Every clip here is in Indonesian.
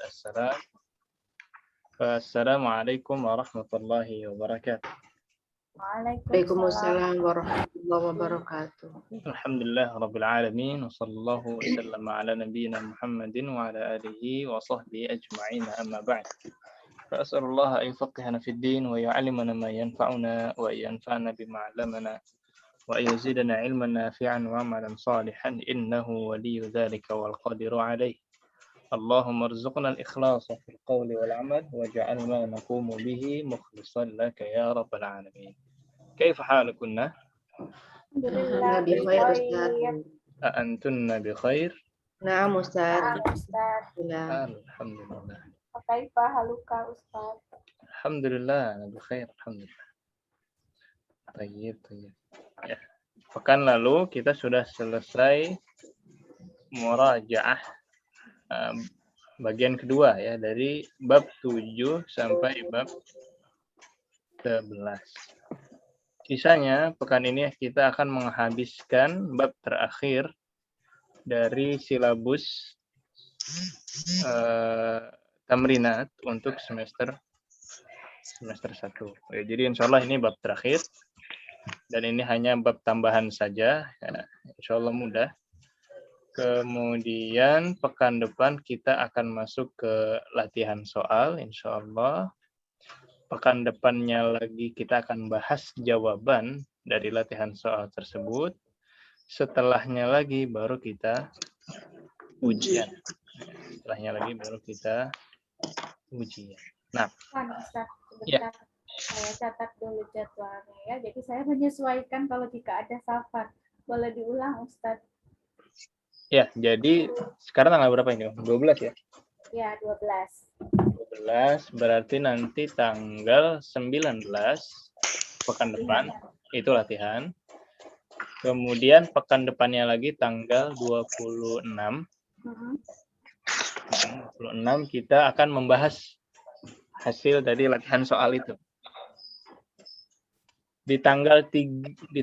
السلام. فالسلام عليكم ورحمة الله وبركاته. Waalaikumsalam warahmatullahi wabarakatuh. الحمد لله رب العالمين وصلى الله وسلم على نبينا محمد وعلى آله وصحبه أجمعين أما بعد فأسأل الله أن يفقهنا في الدين ويعلمنا ما ينفعنا وأن ينفعنا بما علمنا وأن يزيدنا علما نافعا وعملا صالحا إنه ولي ذلك والقادر عليه. اللهم ارزقنا الإخلاص في القول والعمل واجعل ما نقوم به مخلصا لك يا رب العالمين. كيف حالكن؟ Alhamdulillah bikhair Ustaz. أأنتن بخير؟ Naam Ustaz. الحمد لله. Kaifa haluka Ustaz? الحمد لله أنا بخير الحمد لله. طيب. Ya. Pekan lalu kita sudah selesai murajaah bagian kedua ya dari bab 7 sampai bab 11. Sisanya pekan ini kita akan menghabiskan bab terakhir dari silabus tamrinat untuk semester 1. Ya, jadi insya Allah ini bab terakhir dan ini hanya bab tambahan saja. Ya, insya Allah mudah. Kemudian pekan depan kita akan masuk ke latihan soal, insya Allah. Pekan depannya lagi kita akan bahas jawaban dari latihan soal tersebut. Setelahnya lagi baru kita ujian. Nah, Ustaz, ya. Saya catat dulu jadwalnya ya. Jadi saya menyesuaikan kalau jika ada safar. Boleh diulang Ustaz? Ya, jadi sekarang tanggal berapa ini? 12 ya? Ya, 12. 12 berarti nanti tanggal 19 pekan depan itu latihan. Kemudian pekan depannya lagi tanggal 26. 26 kita akan membahas hasil dari latihan soal itu. Di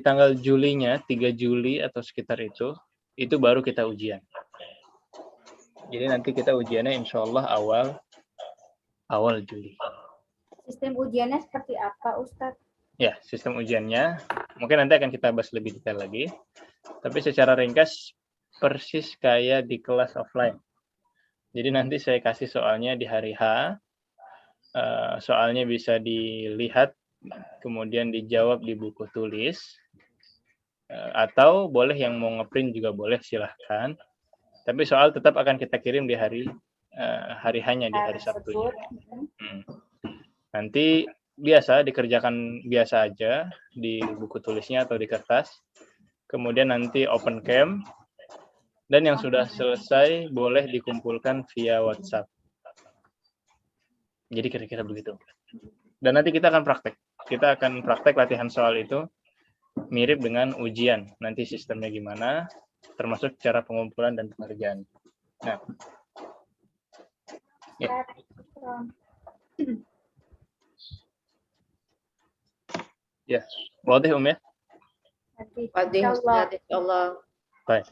tanggal Julinya, 3 Juli atau sekitar itu baru kita ujian. Jadi nanti kita ujiannya insya Allah awal Juli. Sistem ujiannya seperti apa, Ustadz? Ya, sistem ujiannya mungkin nanti akan kita bahas lebih detail lagi. Tapi secara ringkas persis kayak di kelas offline. Jadi nanti saya kasih soalnya di hari H. Soalnya bisa dilihat, kemudian dijawab di buku tulis. Atau boleh yang mau ngeprint juga boleh, silahkan. Tapi soal tetap akan kita kirim di hari H-nya, di hari Sabtu. Nanti biasa dikerjakan biasa aja di buku tulisnya atau di kertas. Kemudian nanti open cam. Dan yang sudah selesai boleh dikumpulkan via WhatsApp. Jadi kira-kira begitu. Dan nanti kita akan praktek. Kita akan praktek latihan soal itu mirip dengan ujian. Nanti sistemnya gimana, termasuk cara pengumpulan dan pengerjaan. Nah, ya. Ya, boleh ya? Insyaallah. Baik.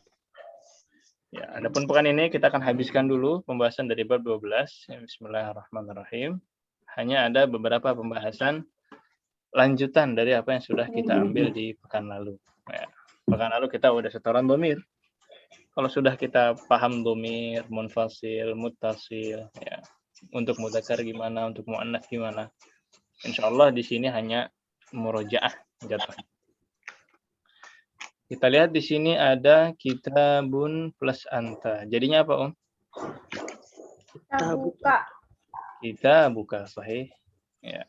Ya, adapun pekan ini kita akan habiskan dulu pembahasan dari bab 12. Bismillahirrahmanirrahim. Hanya ada beberapa pembahasan lanjutan dari apa yang sudah kita ambil di pekan lalu. Ya, pekan lalu kita udah setoran dhamir. Kalau sudah kita paham dhamir, munfasil, muttasil, ya, untuk mudzakkar gimana, untuk muannats gimana. Insyaallah di sini hanya murojaah jatuh. Kita lihat di sini ada kitabun plus anta. Jadinya apa, Om? Kita buka, sahih. Ya.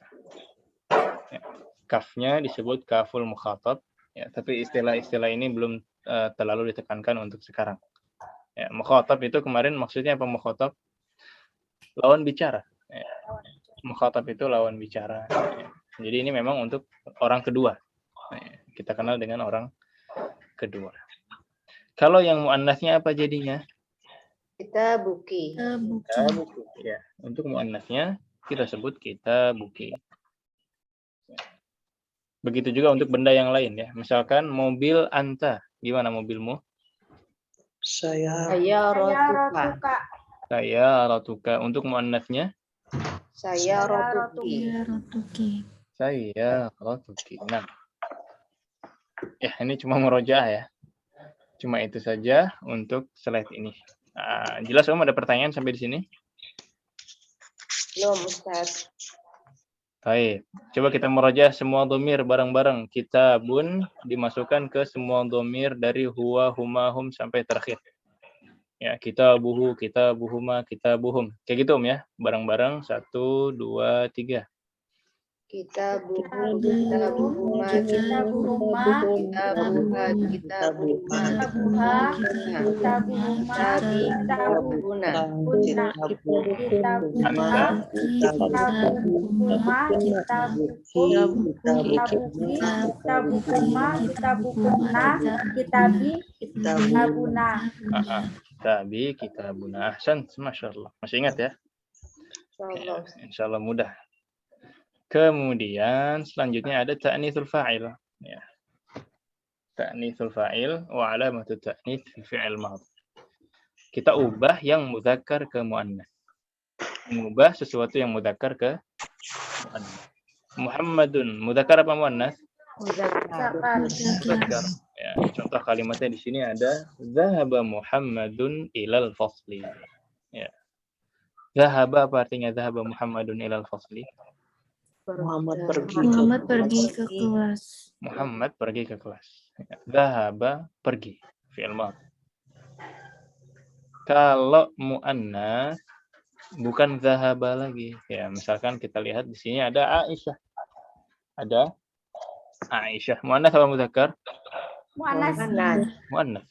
Kafnya disebut kaful mukhatab. Ya, tapi istilah-istilah ini belum terlalu ditekankan untuk sekarang. Ya, mukhatab itu kemarin maksudnya apa mukhatab? Lawan bicara. Ya. Mukhatab itu lawan bicara. Ya. Jadi ini memang untuk orang kedua. Ya. Kita kenal dengan orang kedua. Kalau yang muannasnya apa jadinya? Kita buki. Ya, untuk muannasnya kita sebut kita buki. Begitu juga untuk benda yang lain ya. Misalkan mobil anta, gimana mobilmu? Saya rotuka. Sayyaratuka. Untuk muannasnya? Sayyaratuki. Sayyaratuki. Nah. Ya, ini cuma murojaah ya. Cuma itu saja untuk slide ini. Jelas ada pertanyaan sampai di sini? Belum, Ustaz. Baik. Coba kita murojaah semua dhamir bareng-bareng. Kitabun dimasukkan ke semua dhamir dari huwa, huma, hum sampai terakhir. Ya, kitabuhu, kitabuhuma, kitabuhum. Kayak gitu ya. Bareng-bareng 1, 2, 3. Kitabuhu, kitabuhuma, Kitabuhuma, kitabuha, kitabuhuma, kitabuha, kitabuhuma, kitabuna. kitabuna, kitabuha, kitabuhuma, kitabukum, kitabuki, kitabuhuma, kitabukumna, kitabi, kitabuna. Kitabi, kitabuna. Ahsan, Masya Allah. Masih ingat ya? Insyaallah. Insya Allah mudah. Kemudian selanjutnya ada ta'nitsul fa'il. Ya. Ta'nitsul fa'il wa alamatu ta'nits fi fi'il madhi. Kita ubah yang mudzakkar ke muannas. Mengubah sesuatu yang mudzakkar ke muannas. Muhammadun mudzakkar apa muannas? Mudzakkar. Ya, contoh kalimatnya di sini ada zahaba Muhammadun ilal fasli. Ya. Zahaba apa artinya zahaba Muhammadun ilal fasli? Muhammad pergi ke kelas. Muhammad pergi ke kelas. Zahaba pergi. Fi'il madhi. Kalau muannas bukan zahaba lagi. Ya, misalkan kita lihat di sini ada Aisyah. Ada Aisyah. Muannas apa mudzakkar? Muannas. Muannas.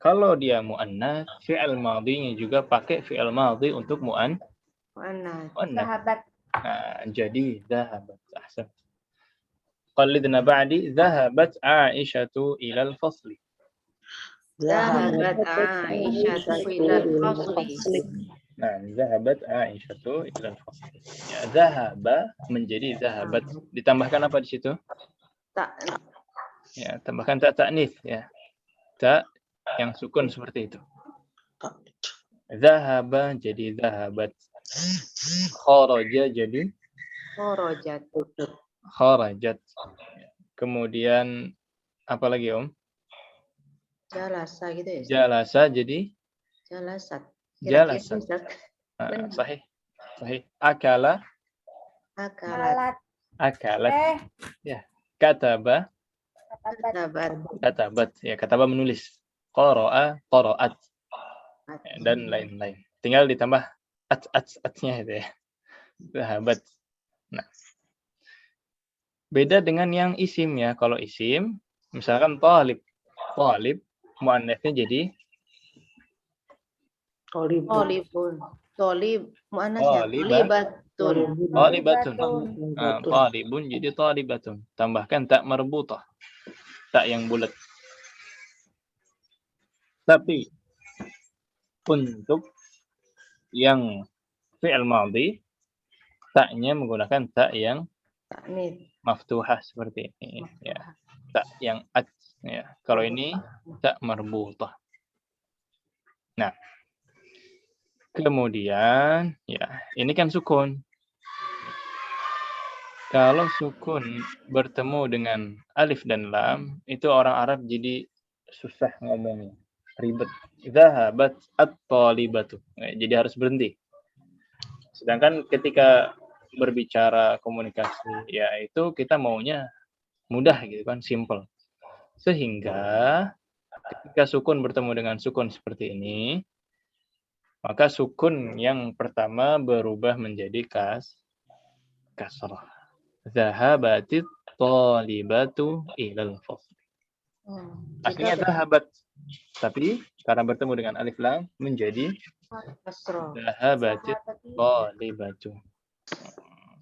Kalau dia muannas, fi'il madhinya juga pakai fi'il madhi untuk muannas. Sahabat. Jadi zahabat. Ahsan. Qallidna ba'di zahabat Aisyatu ilal fasli. Zahabat Aisyatu ilal fasli. Nah, zahabat Aisyatu ilal fasli. Ya, zahaba menjadi zahabat. Ditambahkan apa di situ? Tak. Ya, tambahkan tak ta'nits ya. Tak yang sukun seperti itu. Zahaba jadi zahabat. Kharaja jadi kharajat. Kemudian apa lagi Om? Jalasa gitu ya. Jalasa jadi Jalasat. jalasat. Sahih. Sahih. Akalat. Akalat. Ya. Kataba. Katabat. Ya, kataba menulis. Qara'a, qara'at. Ya, dan lain-lain. Tinggal ditambah at-nya itu ya. Sahabat. Nah. Beda dengan yang isim ya. Kalau isim, misalkan talib. Talib, muannasnya jadi Tolibun. Tolib, muannasnya tolibatun. talibatun. Talibun jadi talibatun. Tambahkan tak marbutah. Tak yang bulat. Tapi untuk yang fi'il madhi, taknya menggunakan tak yang maftuhah seperti ini. Ya. Tak yang at. Ya. Kalau ini tak marbutah. Nah. Kemudian, ya, ini kan sukun. Kalau sukun bertemu dengan alif dan lam, itu orang Arab jadi susah ngomongnya. Ribet. Zahabat at-talibatu. Jadi harus berhenti. Sedangkan ketika berbicara komunikasi, ya itu kita maunya mudah gitu kan, simple. Sehingga ketika sukun bertemu dengan sukun seperti ini, maka sukun yang pertama berubah menjadi kasrah. Zahabatit talibatu ilal fasli. Aslinya zahabat, tapi karena bertemu dengan alif lam menjadi zahabatit talibatu.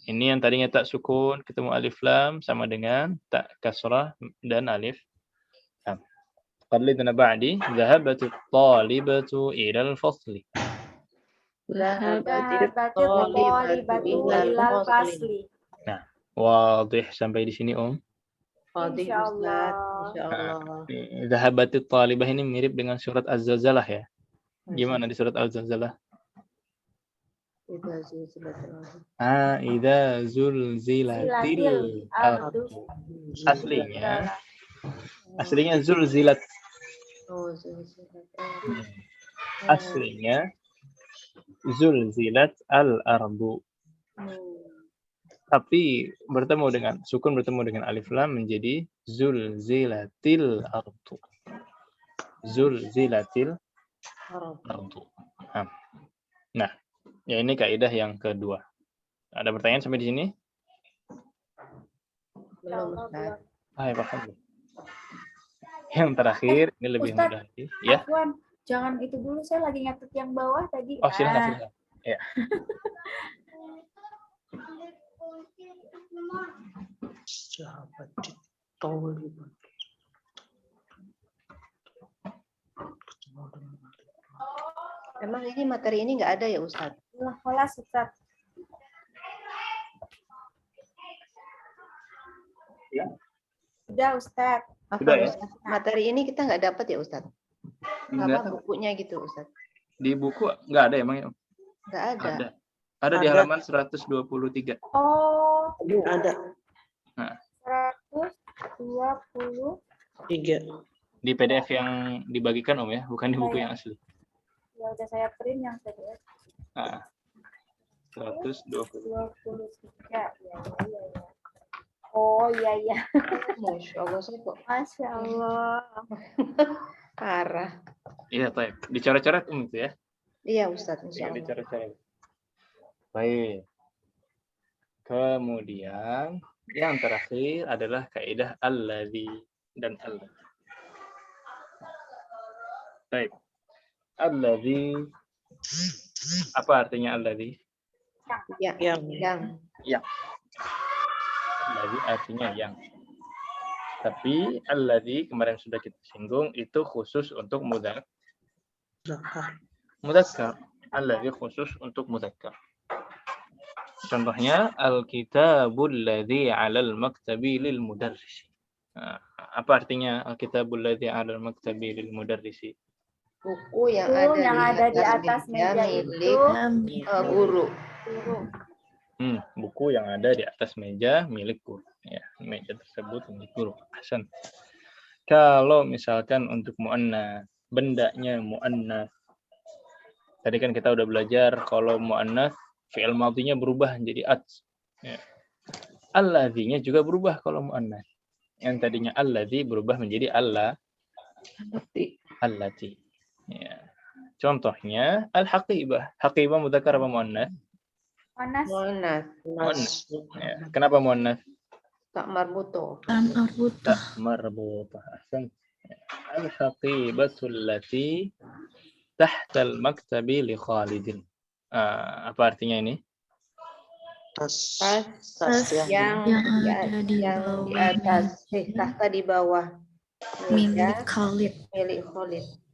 Ini yang tadinya tak sukun ketemu alif lam sama dengan tak kasrah dan alif lam. Qallidna ba'di zahabatit talibatu ilal fasli. Zahabatit talibatu ilal fasli. Nah, wadih sampai di sini Om. Wadih Ustaz. Insyaallah. Zahabatit talibah ini mirip dengan surat Az-Zalzalah ya. Gimana di surat Al-Zalzalah? Idza zulzilatil ardu. Idza zulzilatil ardu. Aslinya zulzilat. Oh, zulzilatil Aslinya zulzilat al-ardu. Tapi sukun bertemu dengan alif lam menjadi zulzilatil ardu. Zulzilatil ardu. Nah, ya ini kaidah yang kedua. Ada pertanyaan sampai di sini? Belum, Ustaz. Ya, paham. Yang terakhir ini lebih Ustaz, mudah lagi. Ya. Afwan, jangan itu dulu, saya lagi nyatet yang bawah tadi. Oh, silakan. Ya. Emang ini materi ini nggak ada ya, Ustaz? Kelas, Ustaz. Ya. Sudah, Ustaz. Sudah ya? Ustaz? Materi ini kita nggak dapat ya, Ustaz? Apa bukunya gitu, Ustaz? Di buku nggak ada emang ya? Nggak ada. Ada di halaman 123. Oh, Ada. Nah. 123. Di PDF yang dibagikan Om ya, bukan di buku yang asli. Ya udah saya print yang PDF. Nah, 123. 23. Ya. Oh iya. Masya Allah, saya kok Masya Allah. parah. Iya, baik. Dicoret-coret itu ya. Iya, Ustaz, insya Iya, Allah. dicoret-coret. Baik. Kemudian yang terakhir adalah kaidah alladzi dan alladzi. Baik. Alladzi, apa artinya alladzi? Yang. Alladzi artinya yang. Tapi alladzi kemarin sudah kita singgung itu khusus untuk mudzakkar. Alladzi khusus untuk mudzakkar. Contohnya al-kitabul ladzi 'alal maktabi lil mudarris. Apa artinya al-kitabul ladzi 'alal maktabi lil mudarris? Buku yang ada di atas meja milik guru. Buku yang ada di atas meja milik guru. Ya, meja tersebut milik guru. Hasan. Kalau misalkan untuk muannats, bendanya muannats. Tadi kan kita udah belajar kalau muannats fi'il madhinya berubah menjadi ats. Ya. Alladzi-nya juga berubah kalau muannats. Yang tadinya alladzi berubah menjadi allati. Ya. Contohnya al-haqibah. Haqibah mudzakkar apa muannats? Muannats. Ya. Kenapa muannats? Tak marbuto. Tak marbuta. Al-haqibatu allati tahta al-maktabi li Khalidin. Apa artinya ini? Tas yang di atas, tahta di bawah. Milik Khalid.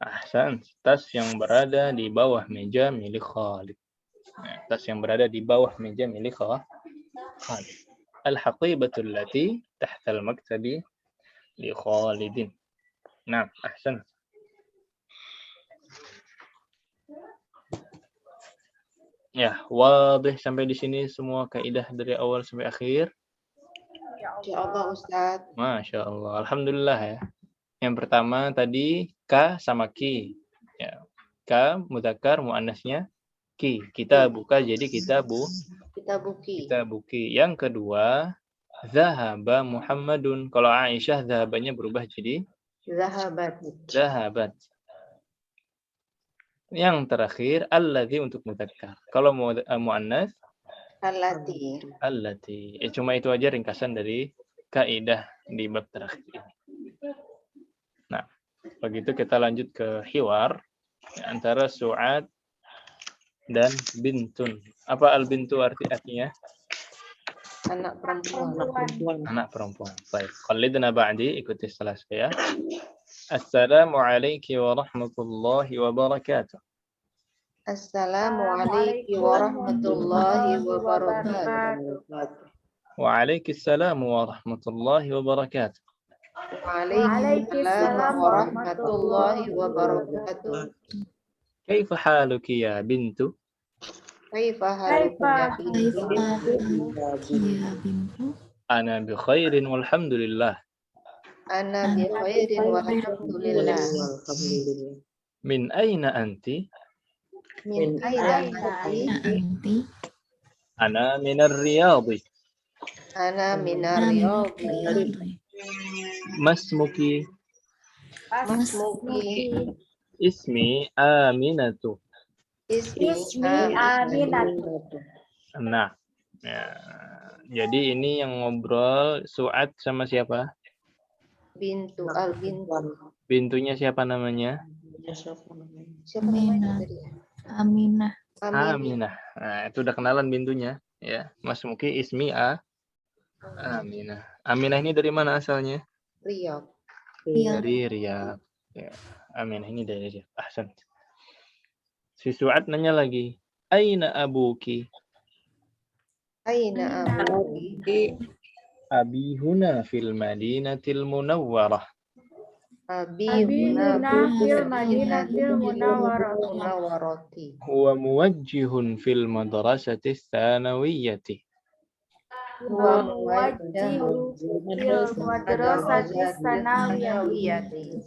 Ahsan, tas yang berada di bawah meja milik Khalid. Tas yang berada di bawah meja milik Khalid. Al-haqibatu allati tahta al-maktabi li Khalidin. Nah, ahsan. Ya, wadih sampai di sini semua kaidah dari awal sampai akhir. Insya Allah, Ustaz. Masya Allah, alhamdulillah ya. Yang pertama tadi ka sama ki. Ya. Ka mudzakkar muannasnya ki. Kita buka jadi kita buki. Yang kedua zahaba Muhammadun. Kalau Aisyah zahabanya berubah jadi zahabat. Yang terakhir alladzi untuk mudzakkar. Kalau muannats allati. Ya, cuma itu aja ringkasan dari kaidah di bab terakhir ini. Nah, begitu kita lanjut ke hiwar antara Su'ad dan Bintun. Apa al-bintu artinya? Anak perempuan. Baik. Khalidna ba'di, ikuti setelah saya. Assalamualaikum warahmatullahi wabarakatuh. Assalamualaikum warahmatullahi wabarakatuh. Waalaikumsalam warahmatullahi wabarakatuh. Waalaikumsalam warahmatullahi wabarakatuh. Kaifa haluki ya bintu? Kaifa halukum ya Kaifa bintu? ya bintu? Ana bi khairin walhamdulillah. Ana bi khairin walhamdulillah. Min aina anti? Min aina anti? Anti Ana minar riyadhi. Ana minar riyadhi. riyadhi. Masmuki? Masmuki. Ismi Aminatu. Ismi Aminatu. Nah, ya, jadi ini yang ngobrol Su'ad sama siapa? Bintu al-bintu. Bintunya siapa namanya? Siapa namanya Aminah. tadi? Aminah. Aminah. Nah, itu udah kenalan bintunya, ya. Mas Muki Ismi Aminah. Aminah ini dari mana asalnya? Riyadh. Dari Riyadh. Ya. Aminah ini dari Riyadh. Ahsan. Si Su'ad nanya lagi, Aina abuki? Aina abuki? Abi huna fil Madinatil Munawwarah. Abi Huna fil Madinatil Munawwarah. Munawwarati. Huwa muwajjihun fil madrasati tsanawiyyati. Wa Muwajjihu fil madrasati sanawiyati.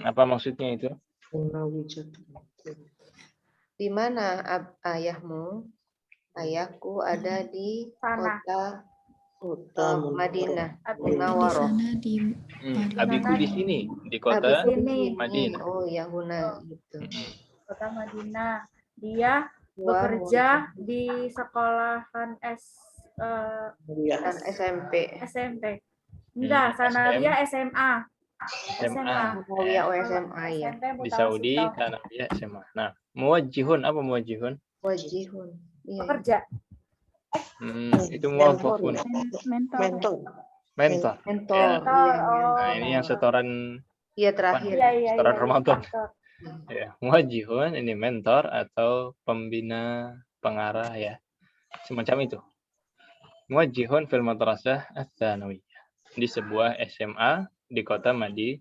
Apa maksudnya itu? Di mana ayahmu? Ayahku ada di Sana. kota Madinah Di Munawwarah. sana di Abiku di sini, di kota Sini. Madinah. Oh ya Huna gitu. Kota Madinah. Dia bekerja di sekolahan SMP. SMP. Enggak, Sanawiyah SMA. SMA. Muawiyah SMA ya. SMP Di Saudi, karena dia SMA. Nah, muwajjihun, apa muwajjihun? Wajihun. Iya. Bekerja. Itu muwafafun. Mentor. Mentor. Mentor. Ya. Nah, ini yang setoran Iya terakhir. setoran Ramadan. Mentor. Ya, muwajjihun ini mentor atau pembina, pengarah ya. Semacam itu. Muwajjihun fil madrasah ats-tsanawiyah. Di sebuah SMA di kota Madinah.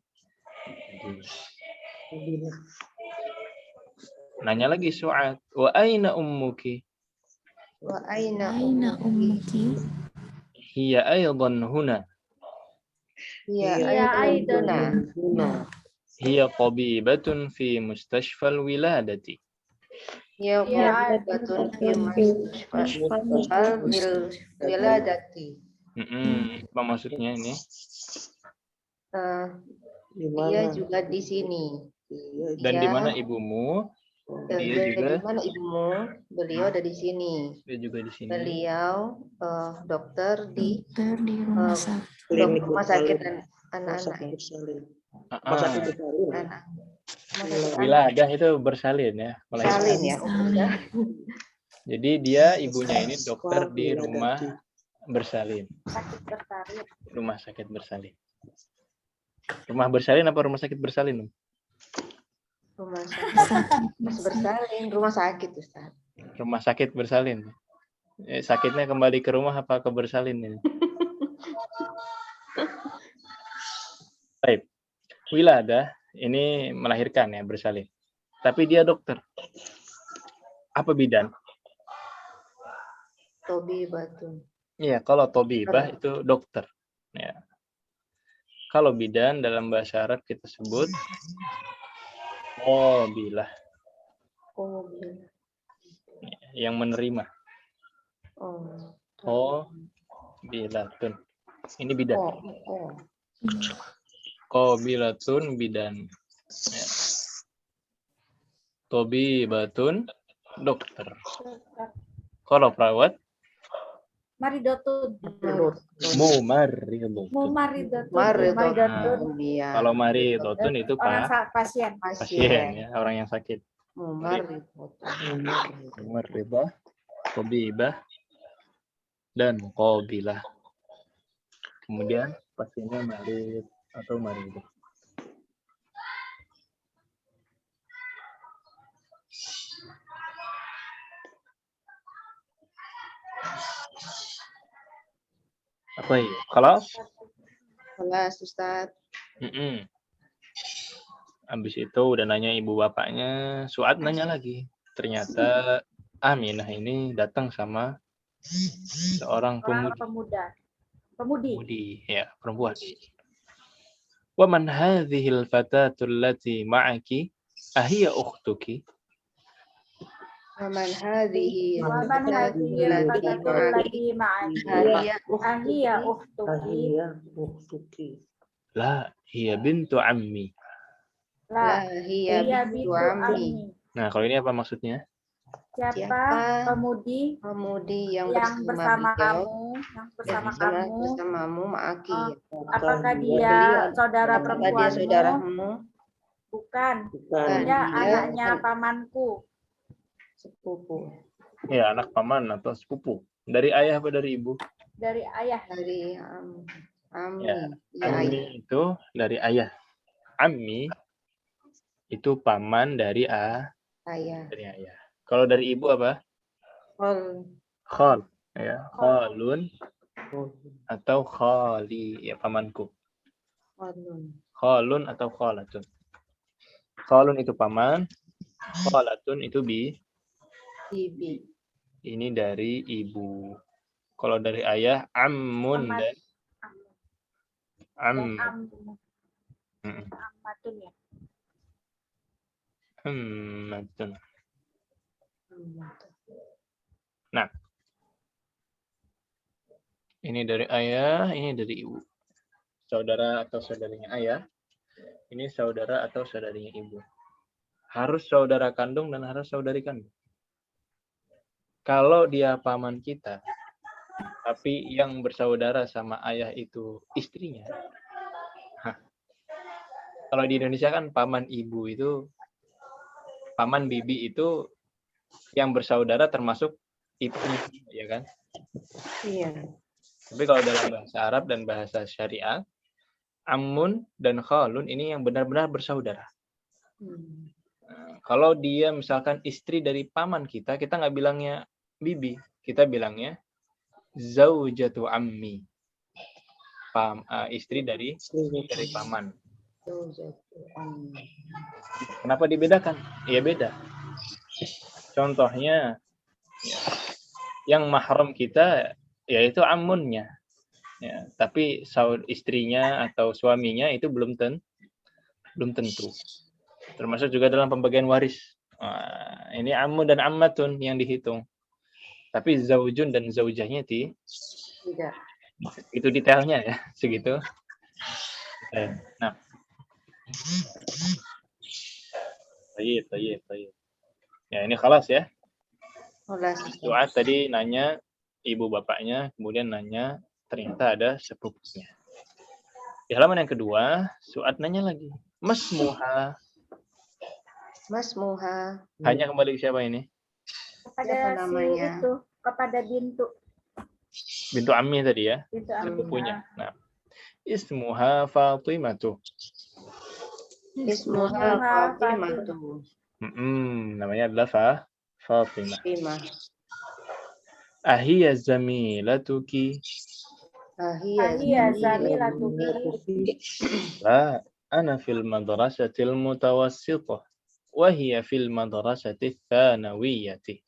Nanya lagi Su'ad, wa aina ummuki? Wa aina ummuki. Hiya aydan huna. Iya aidan. Hiya tabibatun fi mustashfal wiladati. Ya batun fi mustashfal wiladati. Apa maksudnya ini? Dia juga di sini. Dan di mana ibumu? Dia juga di mana ibumu? Beliau ada di sini. Dia juga di sini. Beliau dokter di rumah sakit. Rumah sakit anak-anak. Wiladah itu bersalin ya. Bersalin ya. Jadi dia ibunya ini dokter di rumah bersalin. Rumah sakit bersalin. Rumah bersalin apa rumah sakit bersalin? Rumah sakit bersalin, rumah sakit Ustaz. Rumah sakit bersalin. Sakitnya kembali ke rumah apa ke bersalin ini? Baik. Wiladah ini melahirkan ya bersalin. Tapi dia dokter. Apa bidan? Tobibatun. Iya, kalau tobibah itu dokter. Ya. Kalau bidan dalam bahasa Arab kita sebut qabilah. Yang menerima. Qabilatun. Ini bidan. Qabilatun bidan. Ya. Tobibatun dokter. Kalau perawat Maridotun. Mumaridotun. Kalau maridotun itu pasien. Ya, orang yang sakit. Mumaridah, tabibah, dan qabilah. Kemudian pasiennya marid atau maridah. Apa ya? Kelas Ustaz. Habis itu udah nanya ibu bapaknya, Suad nanya lagi. Ternyata Aminah ini datang sama seorang Orang pemudi. ya, perempuan. Wa man hadhil fatatul lati ma'aki ahiya ukhtuki? Waman hadhihi Waman hadhil fatatul lati ma'aki ahiya ukhtuki. La hiya bintu ammi. La hiya bintu ammi. Nah, kalau ini apa maksudnya? Siapa pemudi yang bersama bersamamu ma'aki. Apakah dia saudara perempuanmu? Bukan. Dia anaknya pamanku. Sepupu. Ya, anak paman atau sepupu. Dari ayah apa dari ibu? Dari ayah. Dari ammi. Ya, ammi itu dari ayah. Ammi itu paman dari ayah. Dari ayah. Kalau dari ibu apa? Khal. Ya, khalun atau khali, ya pamanku. Khalun atau khalatun. Khalun itu paman, khalatun itu bibi. Ini dari ibu. Kalau dari ayah, ammun dan Ammatun ya. Ammatun. Nah, ini dari ayah, ini dari ibu. Saudara atau saudarinya ayah, ini saudara atau saudarinya ibu. Harus saudara kandung dan harus saudari kandung. Kalau dia paman kita, tapi yang bersaudara sama ayah itu istrinya. Kalau di Indonesia kan paman ibu itu, paman bibi itu yang bersaudara termasuk ibunya, ya kan? Iya. Tapi kalau dalam bahasa Arab dan bahasa syariah, ammun dan khalun ini yang benar-benar bersaudara. Kalau dia misalkan istri dari paman kita nggak bilangnya bibi, kita bilangnya zaujatu ammi. Istri dari paman. Kenapa dibedakan? Ya beda. Contohnya, yang mahram kita yaitu ammunnya. Ya, tapi istrinya atau suaminya itu belum tentu. Termasuk juga dalam pembagian waris. Ini ammun dan ammatun yang dihitung. Tapi zaujun dan zaujahnya tidak. Itu detailnya ya, segitu. Nah. Baik. Ya, ini khalas ya. Suad tadi nanya ibu bapaknya, kemudian nanya ternyata ada sepupunya. Di halaman yang kedua, Suad nanya lagi. Masmuha. Hanya kembali ke siapa ini? Kepada kepada bintu. Bintu Ammi tadi ya. Bintu Ammi. Sepupunya. Nah. Ismuha Fatimatu. Namanya adalah Fatimah. Ahiya zamilatuki. La, ana fil madrasatil mutawassithah. Wa hiya fil madrasatil thanawiyati.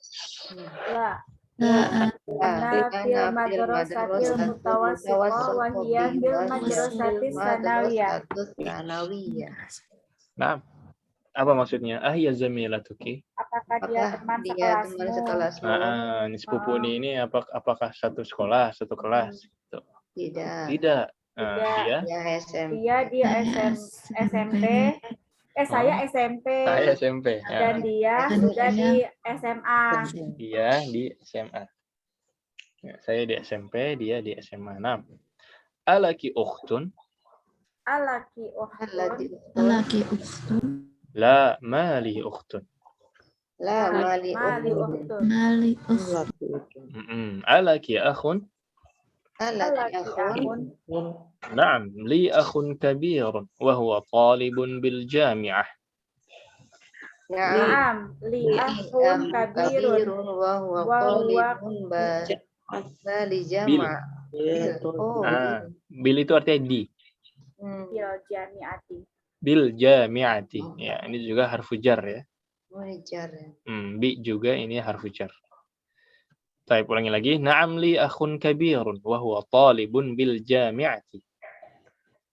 La. Ana fil madrasatil mutawassithah wa hiya fil madrasatil thanawiyah. Nah, apa maksudnya? Ahiya zamilatuki. Apakah dia teman sekelasmu? Ini sepupu ini apakah satu sekolah, satu kelas? Gitu. Tidak. Dia SMP. Saya SMP. Saya SMP. Dan dia sudah di SMA. Dia di SMA. Saya di SMP, dia di SMA. Nah, alaki ukhtun. La mali ukhtun. Alaki akhun. نعم لي أخ كبير وهو طالب بالجامعة. نعم لي أخ كبير وهو طالب بالجامعة. Bil itu artinya di. Bil jamiati. bil jami'ati. Ya, ini juga harfu jar ya. Wajar. Bi juga ini harfu jar. Baik, ulangi lagi. Na'am li akhun kabirun wa huwa talibun bil jami'ati.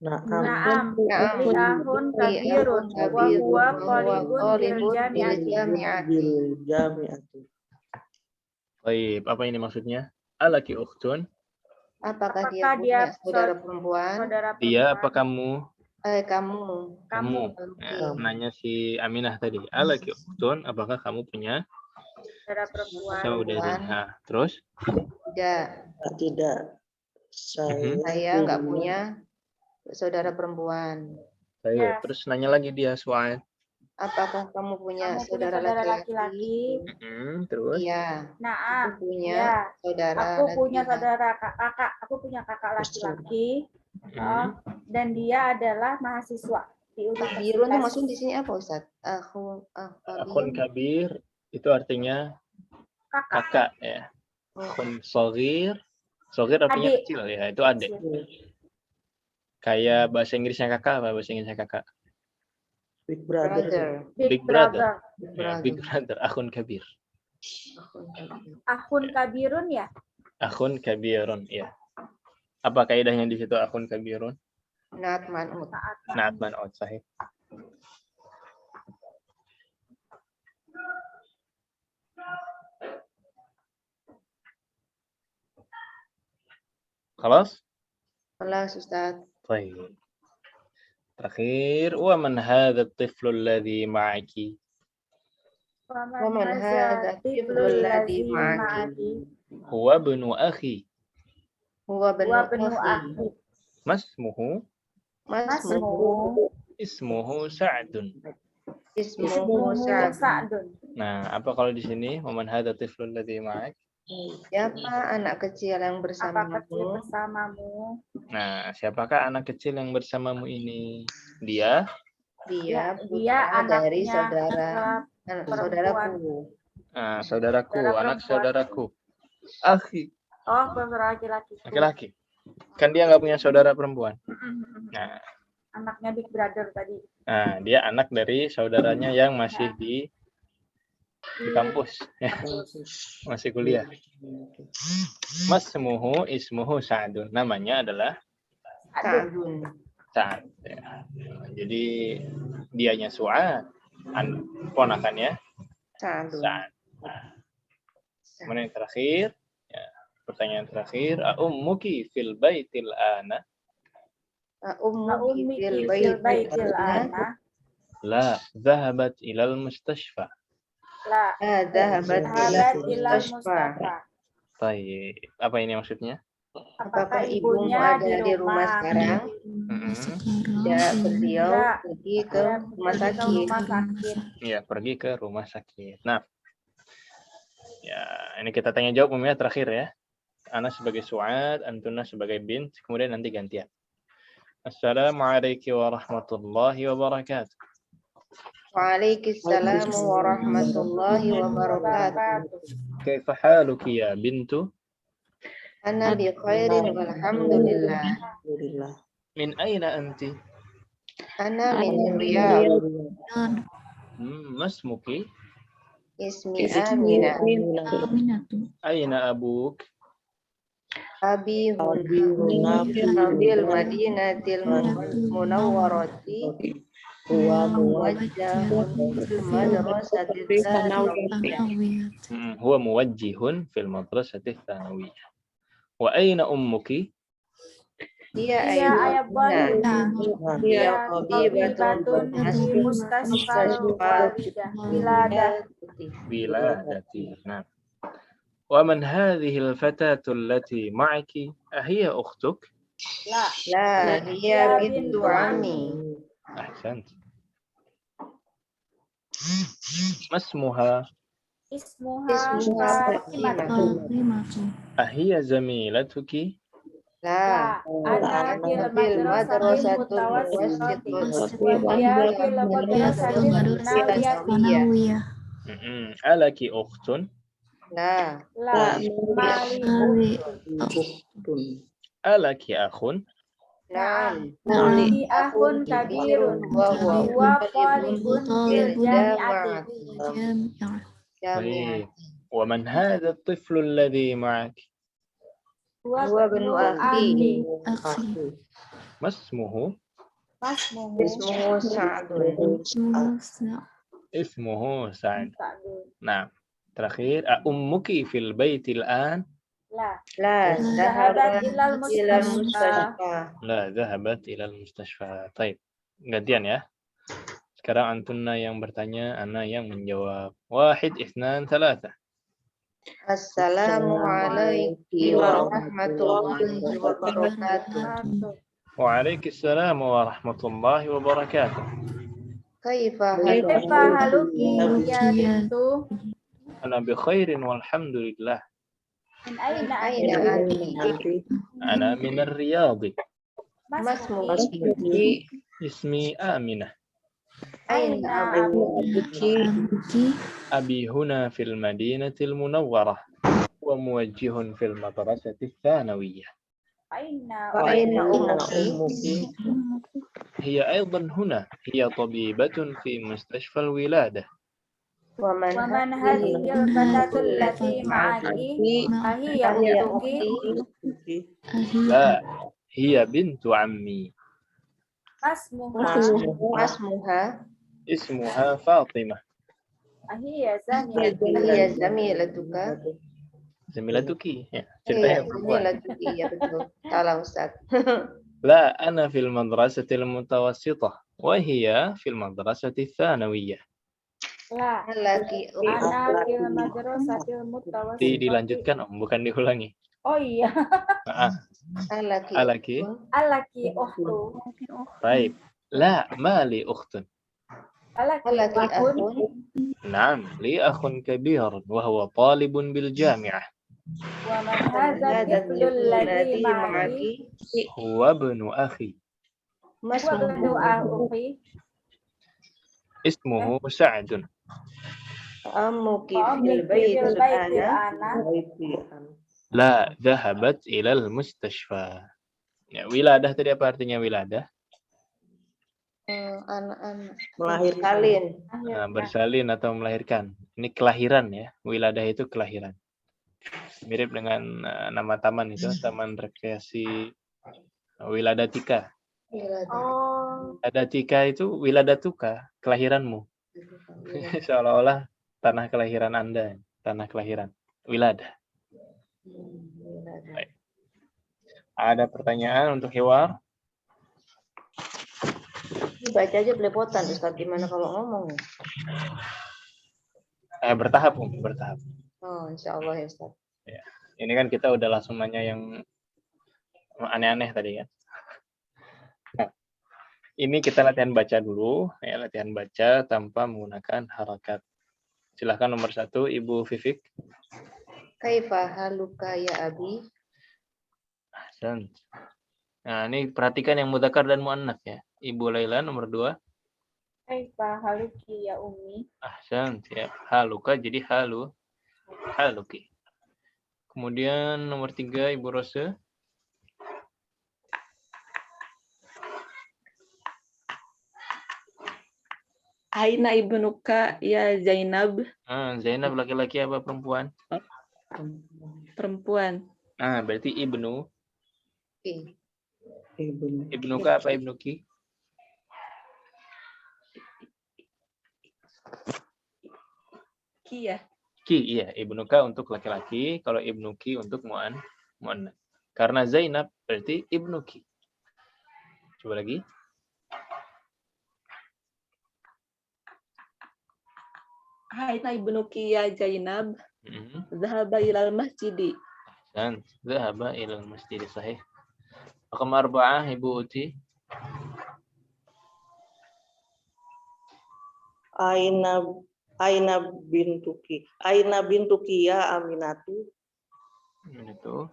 Na'am, li akhun kabirun wa huwa talibun bil jami'ati. Baik, apa ini maksudnya? Alaki ukhtun? Apakah dia punya saudara perempuan? Dia apa kamu? Kamu. Nah, nanya si Aminah tadi. Alaki ukhtun? Apakah kamu punya saudari? Nah, terus? Tidak. Saya nggak punya saudara perempuan. Baik, terus nanya lagi dia soal. Apakah kamu punya saudara laki-laki? Terus? Iya. Nah, aku punya saudara. Aku punya saudara kakak. Aku punya kakak laki-laki. Dan dia adalah mahasiswa di universitas. Kabirun itu maksudnya di sini apa, Ustaz? Akhun kabir itu artinya kakak ya. Akhun shagir. Shagir artinya kecil ya, itu adik. Kayak bahasa Inggrisnya kakak apa bahasa Inggrisnya kakak? Big brother. Big brother. Ya, big brother. Akhun kabir. Akhun kabirun ya? Akhun kabirun ya. Apa kaidahnya di situ akhun kabirun? Naat man'ut. Naat man'ut, sahih. Khalas? Khalas, Ustaz. Baik. Terakhir, wa man hadha at-tiflu alladhi ma'aki? Wa man hadha at-tiflu alladhi ma'aki? Huwa ibnu akhi. Huwa ibnu akhi. Masmuhu? Ismuhu Sa'dun. Ismuhu Sa'dun. Nah, apa kalau di sini? Wa man hadha at-tiflu alladhi ma'ak? Siapa anak kecil yang bersamamu? Nah, siapakah anak kecil yang bersamamu ini? Dia Dia dari saudaraku. Nah, saudaraku, anak saudaraku. Akhi. Oh, laki-laki. Laki-laki. Kan dia nggak punya saudara perempuan. Nah, anaknya big brother tadi. Nah, dia anak dari saudaranya yang masih di kampus, ya. Masih kuliah. Masmuhu ismuhu Sa'dun. Namanya adalah Sa'd. Ya. Jadi dianya Su'ad, ponakannya Sa'd. Kemudian yang terakhir, ya, pertanyaan terakhir, ummuki fil baitil ana? Ummuki fil baitil ana? La, dhahabat ilal mustashfa. La, dhahabat ilal mustashfa. Baik, apa ini maksudnya? Apakah ibunya ada di rumah sekarang? Ya, beliau pergi ke rumah sakit. Ya, pergi ke rumah sakit. Nah, ya ini kita tanya jawab umumnya terakhir ya. Ana sebagai Su'ad, Antuna sebagai bint, kemudian nanti gantian. Assalamualaikum warahmatullahi wabarakatuh. Waalaikumsalam warahmatullahi wabarakatuh. Kaifa haluki ya bintu? Ana bi khairin walhamdulillah. Min aina anti? Ana min Riyadh. Masmuki? Ismi Aminah. Aina abuk? Abi huna bil Madinatil Munawwarati. Huwa muwajjihun fil madrasati tsanawiyah. Wa aina ummuki? Dia ayahnya. Dia tabibatun fi mustashfa wiladati. Nah. Wa man hadhihi al-fatatu allati ma'aki? Ahiya ukhtuk? La, hiya bintu ammi. Ahsant. Masmuha? Ismuha Fatimah. Ahiya zamilatuki? La, ana fil madrasatul mustashfa. Alaki ukhtun? La. Alaki akhun? Na'am. Li akhun kabirun wa talibun fil jami'ati. طيب ومن هذا الطفل الذي معك؟ هو ابن akhi. أخي ما اسمه؟ Ismuhu Sa'dun. اسمه سعد. نعم. terakhir أمك في البيت الآن؟ La Zahabat ilal ilal mustashfa. mustashfa. لا ذهبت إلى المستشفى. طيب gantian ya. Sekarang antunna yang bertanya, ana yang menjawab. 1, 2, 3. Assalamualaikum warahmatullahi wabarakatuh. Waalaikumsalam warahmatullahi wabarakatuh. Kaifa Kaifa haluki ya bintu? Ana bi khairin walhamdulillah. Min aina aina anti? anti? Ana min ar-Riyadh. Masmuki Ismi Aminah. aina abuki? Abi huna fil Madinatil Munawwarah wa muwajjihun fil madrasati tsanawiyah. Wa aina ummuki? Hiya aidan huna. Hiya tabibatun fi mustashfal wiladah. Wa man Waman hadhil batatul lati ma'aki? Ahiya uktuki? La, hiya bintu ammi. Masmuha Ismuha Fatimah. Ahiya hiya zamilatuka? Zamilatuki. Ya, Iya, ceritanya perempuan. zamilatuki, ya betul. Salah Ustaz. لا أنا في المدرسة المتوسطة وهي في المدرسة الثانوية. Laki Ana fil madrasatil mutawassithah. Dilanjutkan Om, bukan diulangi. Oh iya. Laki Alaki ukhtu. Baik. لا ما لي أخت. Alaki akhun. نعم لي أخ كبير وهو طالب بالجامعة. Wa man hadha tiflul ladhi ma'aki? هو ابن أخي. Wa banu akhi? اسمه سعد. Ammuki Fil fil baitil ana? ana. لا ذهبت إلى المستشفى. Ya, wiladah tadi apa artinya wiladah? Anak-anak Melahirkan. Bersalin atau melahirkan. Ini kelahiran ya. Wiladah itu kelahiran. Mirip dengan nama taman itu, Taman Rekreasi Wiladatika. Oh. Wiladatika itu wiladatuka, kelahiranmu. Seolah-olah tanah kelahiran Anda, tanah kelahiran. Wiladah. Baik. Ada pertanyaan untuk Hiwar? Baca aja belepotan Ustaz, gimana kalau ngomong? Bertahap, bertahap. Oh, insyaallah ya Ustaz. Ya. Ini kan kita udah langsung nanya yang aneh-aneh tadi kan. Nah, ini kita latihan baca dulu, ya, latihan baca tanpa menggunakan harakat. Silahkan nomor 1, Ibu Vivik. Kaifa haluka ya abi? Ahsan. Nah, ini perhatikan yang mudzakkar dan muannats ya. Ibu Laila nomor 2. Kaifa haluki ya ummi? Ahsan, ya. Haluka jadi halu. Haluki. Kemudian nomor 3, Ibu Rose. Aina ibnuka ya Zainab? Zainab laki-laki apa perempuan? Perempuan. Berarti ibnu. Ibnu. Ibnuka apa ibnuki? Ki ya? Ki, iya. Ibnuka untuk laki-laki, kalau ibnuki untuk mu'annats. Karena Zainab berarti ibnuki. Coba lagi. Aina ibnuki ya Zainab? Zahaba ilal masjidi. Dan zahaba ilal masjidi, sahih. Rakam 4, Ibu Uti. Aina bintuki ya Aminatu. Itu.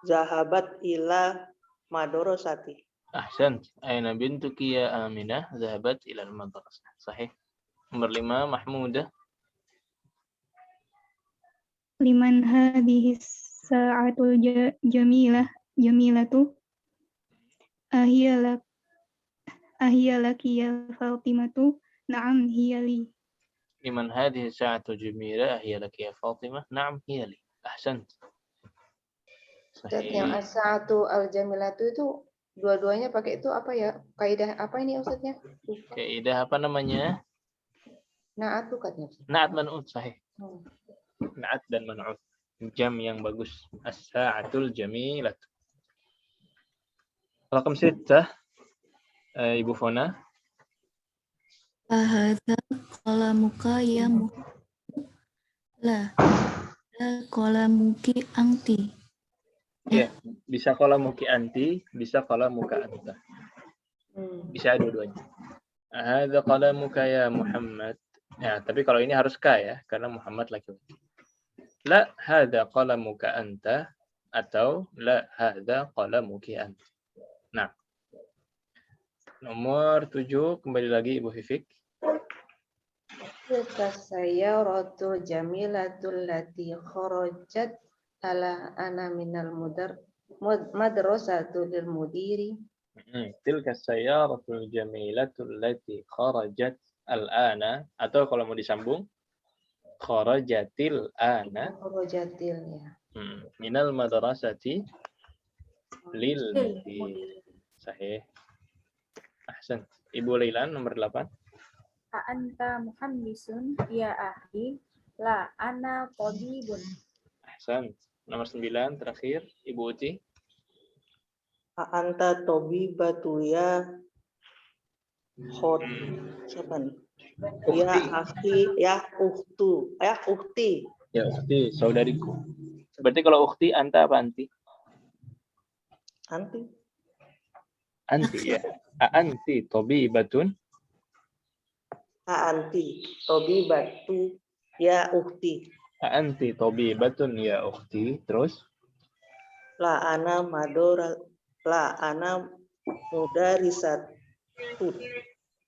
Zahabat ila madrasati. Ahsan. Aina bintuki ya Aminah zahabat ila madrasah. Sahih. Nomor 5, Mahmudah. Liman hadhihi sa'atul jamilatu? ahiyalaki ya Fatimatu, na'am hiyali. Liman hadhihi sa'atu jamila hiya laki ya Fatimah? Na'am hiya li. Ahsant. Ustaz, yang Sahih. as-sa'atu al-jamilatu itu dua-duanya pakai itu apa ya? Kaidah apa ini Ustaznya? Kaidah apa namanya? Na'at bukannya. Na'at man'ut, sahih. Hmm. Na'at dan man'ut. Jam yang bagus. As-sa'atul jamilah. Rakam 6, Ibu Fona. Ahadha qalamuka ya la qalamuki anti. Ya, bisa qalamuki anti, bisa qalamuka anta. Bisa dua-duanya. Ahadha qalamuka ya Muhammad. Ya, tapi kalau ini harus ka ya, karena Muhammad laki-laki. La hadha qalamuka anta atau la hadha qalamuki anta. Nah. Nomor 7, kembali lagi Ibu Fifik. Tilka sayyaratul jamilatul lati kharajat ala ana minal madrasatul lil mudiri. Tilka sayyaratul jamilatul lati kharajat al-ana, atau kalau mau disambung kharajatil ana. Kharajatil ya. Minal madrasati lil mudiri. Sahih. Ahsan. Ibu Lailan nomor 8. A'anta muhammisun ya ahli la ana tabibun. Ahsan. Nomor 9 terakhir Ibu Uci. Anta tabibatu ya khot. Siapa nih? Ya akhi, ya ukhtu, ya ukhti. Ya ukhti, saudariku. Berarti kalau ukhti anta apa anti? Anti. Anti ya. Anti tabibatun. Anti tabibatu ya ukhti. Anti tabibatun ya ukhti. Terus? La ana mudarisatun.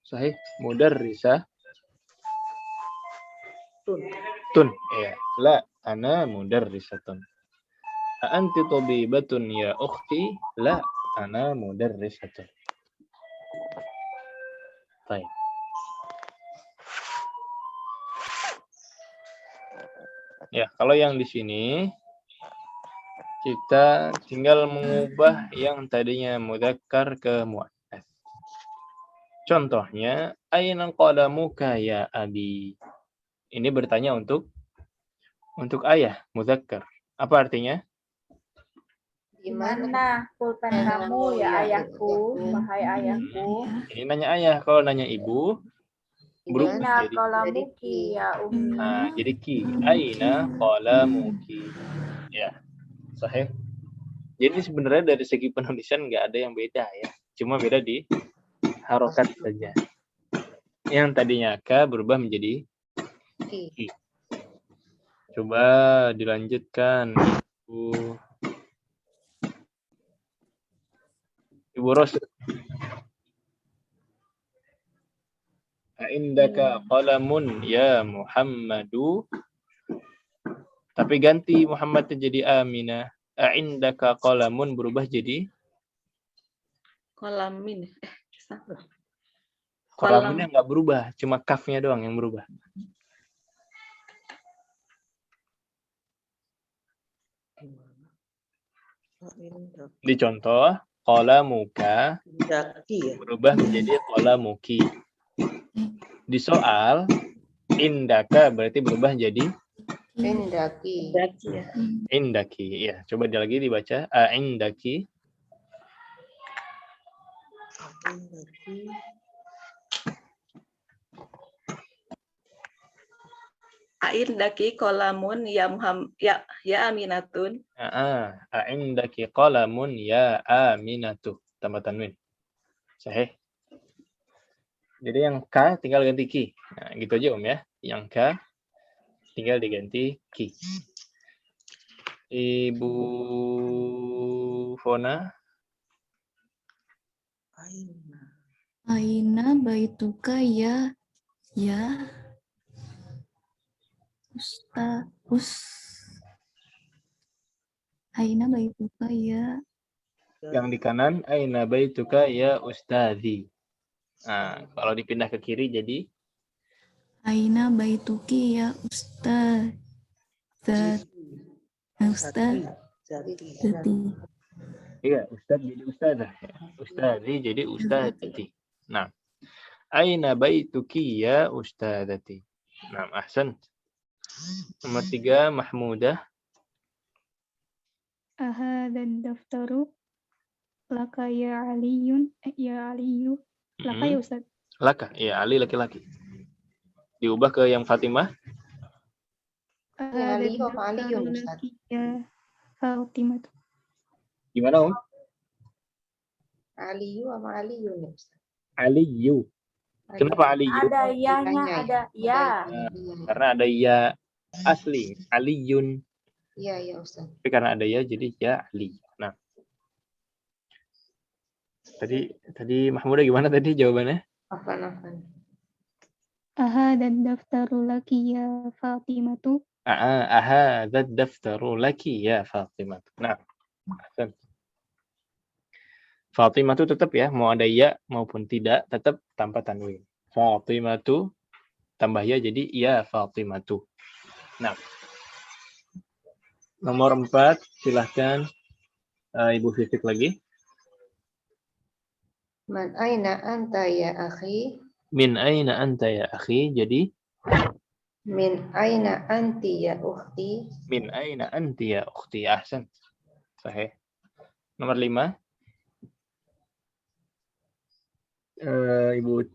Sahih. Mudarrisah. Tun. Ya. La ana mudarrisatun. Anti tabibatun ya ukhti. La ana mudarrisatun. Baik. Ya, kalau yang di sini kita tinggal mengubah yang tadinya mudzakkar ke muannats. Contohnya, aina qalamuka ya abi. Ini bertanya untuk ayah, mudzakkar. Apa artinya? Di mana pulpen kamu ya ayahku, wahai ayahku? Ini nanya ayah. Kalau nanya ibu, Aina qalamuki ya ummi. Nah, jadi ki. Aina qalamuki. Ya, sahih. Jadi sebenarnya dari segi penulisan nggak ada yang beda ya. Cuma beda di harokat saja. Yang tadinya ka berubah menjadi ki. Coba dilanjutkan Ibu Ros. Indaka qalamun ya Muhammadu. Tapi ganti Muhammadnya jadi Aminah. Indaka qalamun berubah jadi Qalamin. Qalamunnya nggak berubah, cuma kafnya doang yang berubah. Di contoh, qalamuka berubah menjadi qalamuki. Di soal, indaka berarti berubah jadi Indaki. indaki. Ya, coba lagi dibaca. Indaki. Indaki qalamun ya ya Aminatun. Indaki qalamun ya Aminatu. Tambah tanwin. Sahih. Jadi yang ka tinggal ganti ki. Nah, gitu aja ya. Yang ka tinggal diganti ki. Ibu Fona. Aina baituka ya Aina baituka ya Yang di kanan, aina baituka ya ustadzi. Nah, kalau dipindah ke kiri jadi Aina baituki ya Ustaz. Ustaz. Zati. iya, ustadz jadi ustadzah. Ustadzi jadi ustadzati. Nah, aina baituki ya ustadzati. Nah, ahsan. Nomor 3, Mahmudah. dan daftaru laka ya Aliyun ya Aliyu laka ya Ustaz. Laka, ya Ali laki-laki. Diubah ke yang Fatimah. Ya, Aliyu apa Aliyun, Ustaz? Ya Fatimah. Gimana, Om? Aliyu sama Aliyun ya, Ustaz? Aliyu. Kenapa Aliyu? Ada ya-nya, ada ya. Karena ada ya asli, Aliyun. Iya, ya Ustaz. Tapi karena ada ya jadi ya Ali. Nah. Tadi Mahmudah gimana tadi jawabannya? Afan. dan daftaru laki ya Fatimatu. Ahadzat daftaru laki ya Fatimah. Nah. Fatimah itu tetap ya, mau ada ya maupun tidak, tetap tanpa tanwin. Fatimah itu tambah ya jadi ya Fatimah itu. Nah. Nomor 4, silahkan Ibu Fisik lagi. Man aina anta ya akhi? Min aina anta ya akhi, jadi Min aina anti ya ukhti? min aina anti ya ukhti. Ahsan. Sahih. Nomor 5.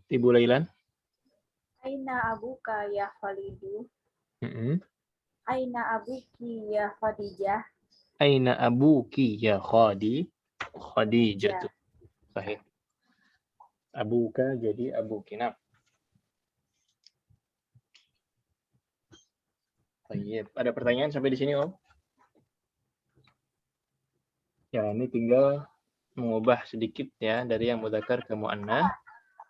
Ibu Lailan. Aina abuka ya Khalidu. Aina abuki ya Khadijah. Aina abuki ya Khadijah. Sahih. Abuka jadi abuki. Nah. Baik. Ada pertanyaan sampai di sini, Om? Ya, ini tinggal mengubah sedikit ya dari yang mudzakkar ke muannats.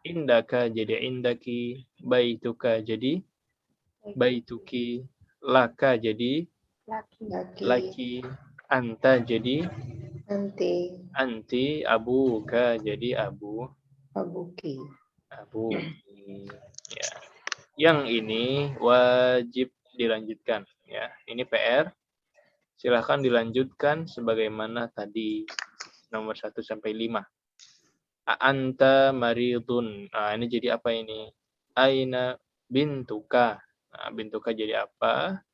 Indaka jadi indaki, baituka jadi baituki, laka jadi laki, anta jadi anti, abuka jadi abuki. Ya. Yang ini wajib dilanjutkan ya. Ini PR. Silahkan dilanjutkan sebagaimana tadi nomor 1 sampai 5. Anta maridun. Nah, ini jadi apa ini? Aina bintuka. Nah, bintuka jadi apa?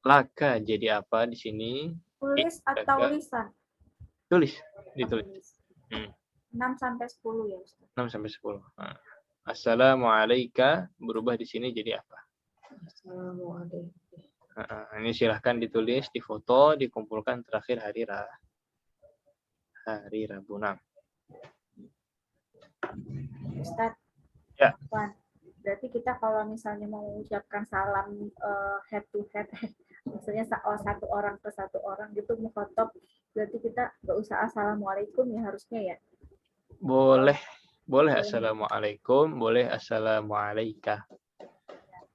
Laka jadi apa di sini? Tulis atau lisan? Tulis, ditulis. 6 sampai 10 ya, Ustaz. 6 sampai 10. Nah. Assalamualaikum berubah di sini jadi apa? Assalamualaikum. Ini silahkan ditulis, difoto, dikumpulkan terakhir hari Rabu. Ustaz, ya. Berarti kita kalau misalnya mau mengucapkan salam head to head, maksudnya satu orang ke satu orang gitu mukhatab, berarti kita nggak usah assalamualaikum ya harusnya ya? Boleh assalamualaikum, boleh assalamualaika.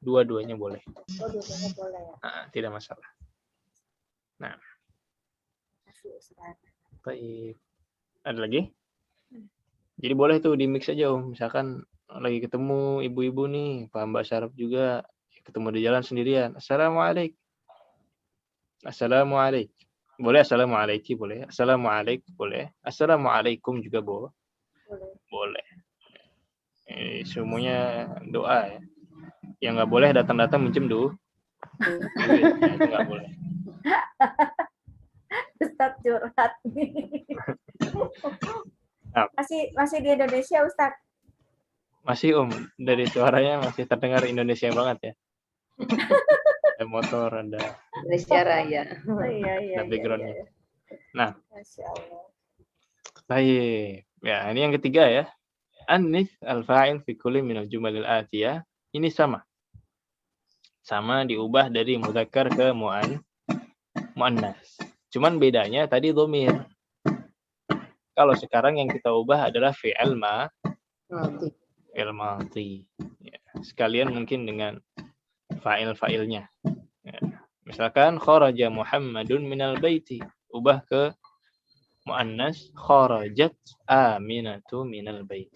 Dua-duanya boleh. Oh, dua-duanya boleh ya. Tidak masalah. Nah. Terima kasih, Ustaz. Baik. Ada lagi? Jadi boleh tuh di mix aja, Om. Misalkan lagi ketemu ibu-ibu nih, Pak Mbak Syaraf juga ketemu di jalan sendirian. Assalamualaikum. Boleh assalamualaikum, boleh. Assalamualaikum, boleh. Assalamualaikum juga boleh. Semuanya doa ya. Yang nggak boleh datang-datang minjem itu nggak boleh. Ustaz curhat nih. Masih di Indonesia, Ustaz? Masih, Om. Dari suaranya masih terdengar Indonesia banget ya. Ada motor, ada Indonesia Raya. Iya. backgroundnya. Iya. Nah, Masya Allah. baik. Ya, ini yang ketiga ya. Anis al-fa'il fi kulli minal jumalil atiyah. Ini sama diubah dari mudzakkar ke muannas. Cuman bedanya tadi dhamir. Kalau sekarang yang kita ubah adalah fi'il madhi. Ya, sekalian mungkin dengan fa'ilnya. Ya. Misalkan kharaja Muhammadun minal baiti, ubah ke muannas kharajat Aminatu minal bait.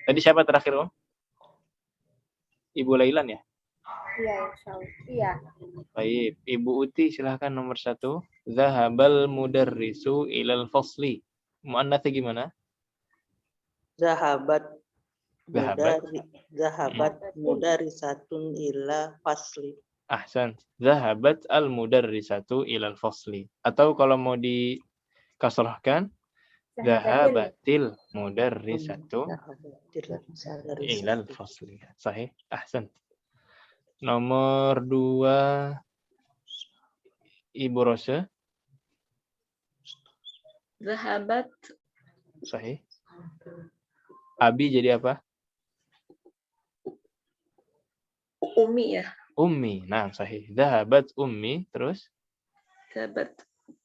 Tadi siapa terakhir, Om? Ibu Lailan ya? Iya, insyaallah. Iya. Baik, Ibu Uti silahkan nomor 1. Zahabal mudarrisu ilal fasli. Muannasnya gimana? Zahabat Zahabat. mudarisatun ila fasli. Ahsan. Zahabat al mudarrisatu ilal fasli. Atau kalau mau dikasrahkan, zahabatil mudarrisatu ilal fasli. Sahih. Ahsan. Nomor 2, Ibu Rosa. Zahabat Sahih. Abi jadi apa? Umi ya. Ummi. Nah, sahih. Zahabat ummi. Terus? Zahabat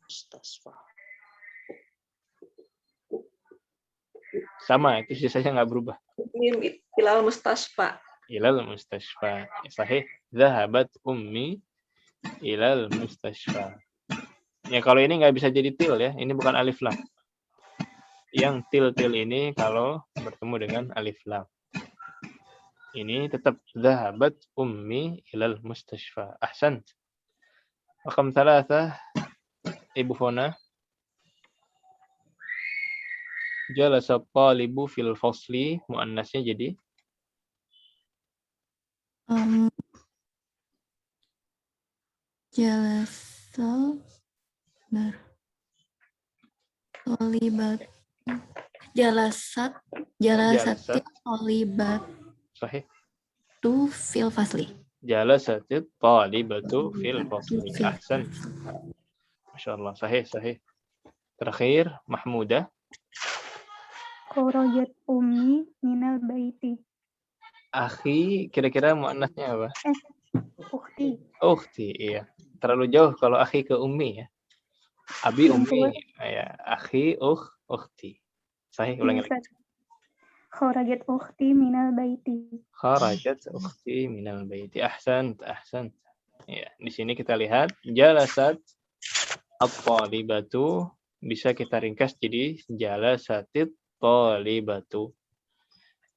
Mustasfa. Sama, itu sisanya nggak berubah. Umi ilal mustasfa. Ilal mustashfa. Sahih. Zahabat ummi ilal mustashfa. Ya, kalau ini nggak bisa jadi til ya. Ini bukan alif lam. Yang til-til ini kalau bertemu dengan alif lam. Ini tetap zahabat ummi ilal mustashfa. Ahsan. Rakam 3, Ibu Fona. Jalasa talibu fil fasli. Muannasnya jadi? Jalasa tolibat jalasat tolibat Sahih. tu fil fasli. Jalasatit talibatu fil fasli. Ahsan. Masya Allah. Sahih, sahih. Terakhir, Mahmudah. Kharajat ummi minal baiti. Akhi, kira-kira muannasnya apa? Ukhti. Ukhti, iya. Terlalu jauh kalau akhi ke ummi ya. Abi ummi, ya. Akhi, ukhti. Sahih, ulangi lagi. Kharajat ukhti minal baiti. Kharajat ukhti minal baiti. Ahsan, ahsan. Ya, di sini kita lihat jalasat at-talibatu bisa kita ringkas jadi jalasatit talibatu.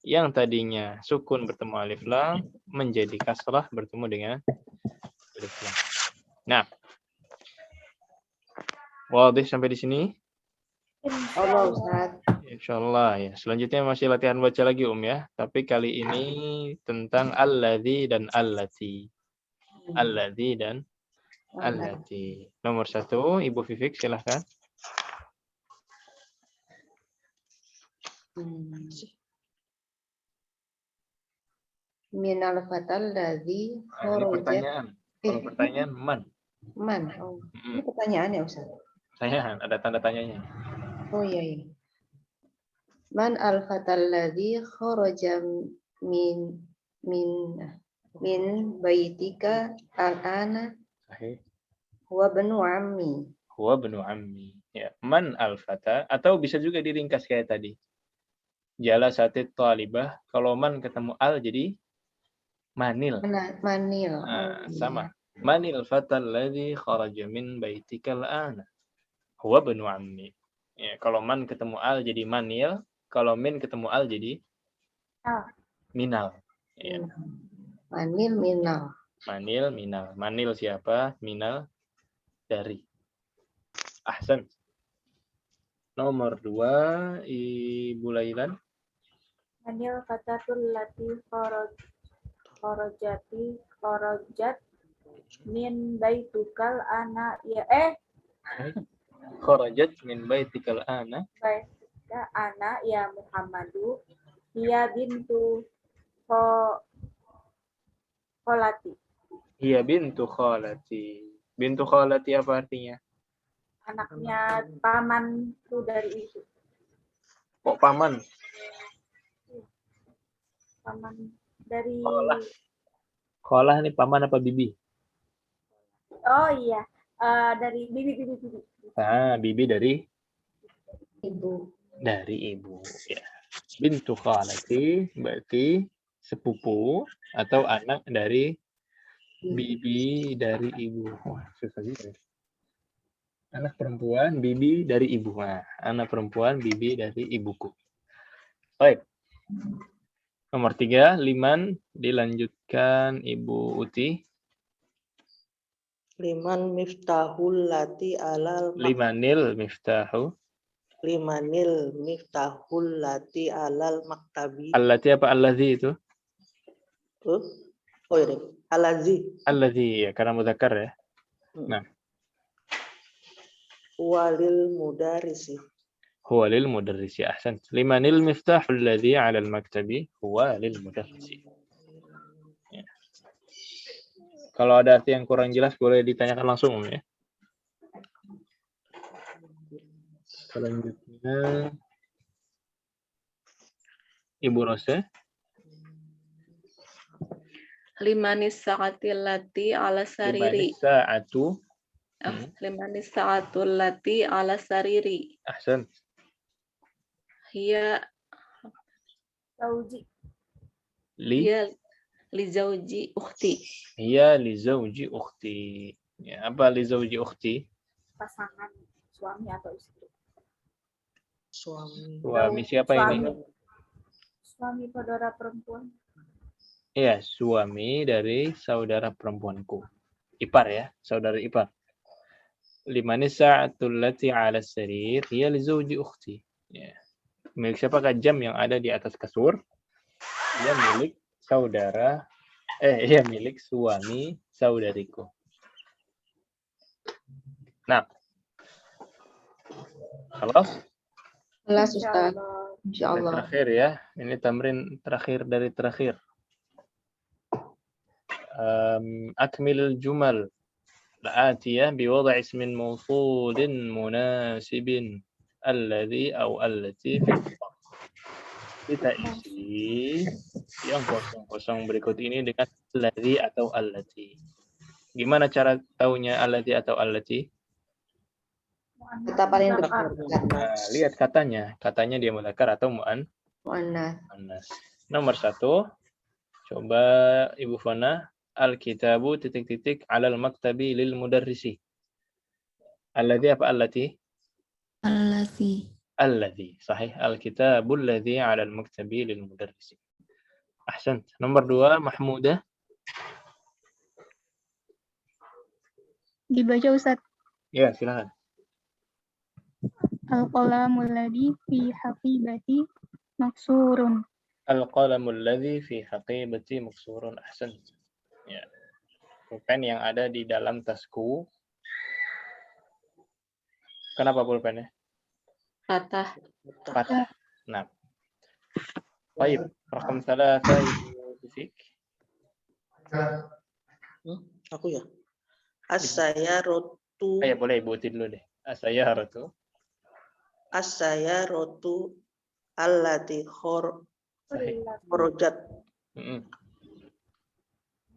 Yang tadinya sukun bertemu alif lam menjadi kasrah bertemu dengan alif lam. Nah, wadih sampai di sini? Allah Ustaz. Insyaallah ya. Selanjutnya masih latihan baca lagi ya. Tapi kali ini tentang alladzi dan allati. Alladzi dan allati. Nomor 1, Ibu Vivik silahkan. Minal fatal ladzi Ini pertanyaan. Kalau pertanyaan man. Man. Oh. Ini pertanyaan ya Ustaz. Pertanyaan, ada tanda tanyanya. Oh iya iya. Man al fatal ladzi kharaja min baitika al-ana. Sahih. Huwa banu ammi. Huwa banu ammi. Ya, man al fata atau bisa juga diringkas kayak tadi. Jalasatit talibah, kalau man ketemu al jadi manil. Manil. Sama. Manil fatal ladzi kharaja min baitika al-ana. Huwa banu ammi. Ya, kalau man ketemu al jadi manil, kalau min ketemu al jadi minal. Ya. Manil minal. Manil minal. Manil siapa? Minal dari. Ahsan. Nomor 2, Ibu Lailan. Manil fatatul lati kharajat min baitukal ana ya Kharajat min baitikal ana. baitika ana ya Muhammadu hiya bintu kholati. Hiya bintu khalati. Bintu khalati apa artinya? Anaknya pamanku dari ibu. Kok paman? Paman dari Khalah nih paman apa bibi? Oh iya, dari bibi. Bibi dari Ibu. dari ibu. Ya. Bintu khalati berarti sepupu atau anak dari bibi dari ibu. Wah, susah juga. Anak perempuan bibi dari ibu. Nah, anak perempuan bibi dari ibuku. Baik. Nomor 3, liman dilanjutkan Ibu Uti. Liman miftahul lati alal Limanil miftahu. limanil miftahul lati alal maktabi. Allati apa allazi itu? Oh iya, alazi. Allazi ya, karena mudzakkar ya. Nah, Walil mudarisi. huwa lil mudarrisi. Ahsan. Limanil miftahu alladhi 'ala al-maktabi huwa lil mudarrisi. Ya. Kalau ada arti yang kurang jelas boleh ditanyakan langsung ya. Selanjutnya Ibu Rose. Limanis sa'atil lati ala sariri. Limanis sa'atu. Limanis sa'atul lati ala sariri. Ahsan. Hiya Zauji. li zauji ukhti. Hiya li zauji ukhti. Ya, apa li zauji ukhti? Pasangan suami atau istri. Suami siapa ini? Suami saudara perempuan. Iya, suami dari saudara perempuanku. Ipar ya, saudara ipar. Limani sa'atul lati 'ala sarir hiya li zauji ukhti. Ya. Milik siapakah jam yang ada di atas kasur? Dia milik saudara milik suami saudariku. Nah. Halo? Kelas Ustaz. Insyaallah. Terakhir ya. Ini tamrin terakhir dari terakhir. Akmil al-jumal الآتية بوضع اسم موصول مناسب الذي أو التي في الفصل. Kita isi yang kosong-kosong berikut ini dengan alladhi atau allati. Gimana cara taunya alladhi atau allati? Kata paling terakhir. Nah, lihat katanya. Katanya dia mudzakkar atau muannas. Nomor 1. Coba Ibu Fana. Al-kitabu ... alal maktabi lil mudarrisi. Alladhi apa allati? Alladhi. Sahih. Al-kitabu alladhi alal maktabi lil mudarrisi. Ahsan. Nomor 2, Mahmudah. Dibaca Ustaz. Ya, silakan. Al-qalamul ladzi fi haqibati maksurun. Al-qalamul ladzi fi haqibati maksurun. Ahsan. Ya. Pulpen yang ada di dalam tasku. Kenapa pulpennya? Patah. Nah. Baik, rakam 3 Ibu Fik. Aku ya. As-sayyaratu. Ya boleh Ibu Uti dulu deh. As-sayyaratu. As-sayyaratu allati kharajat.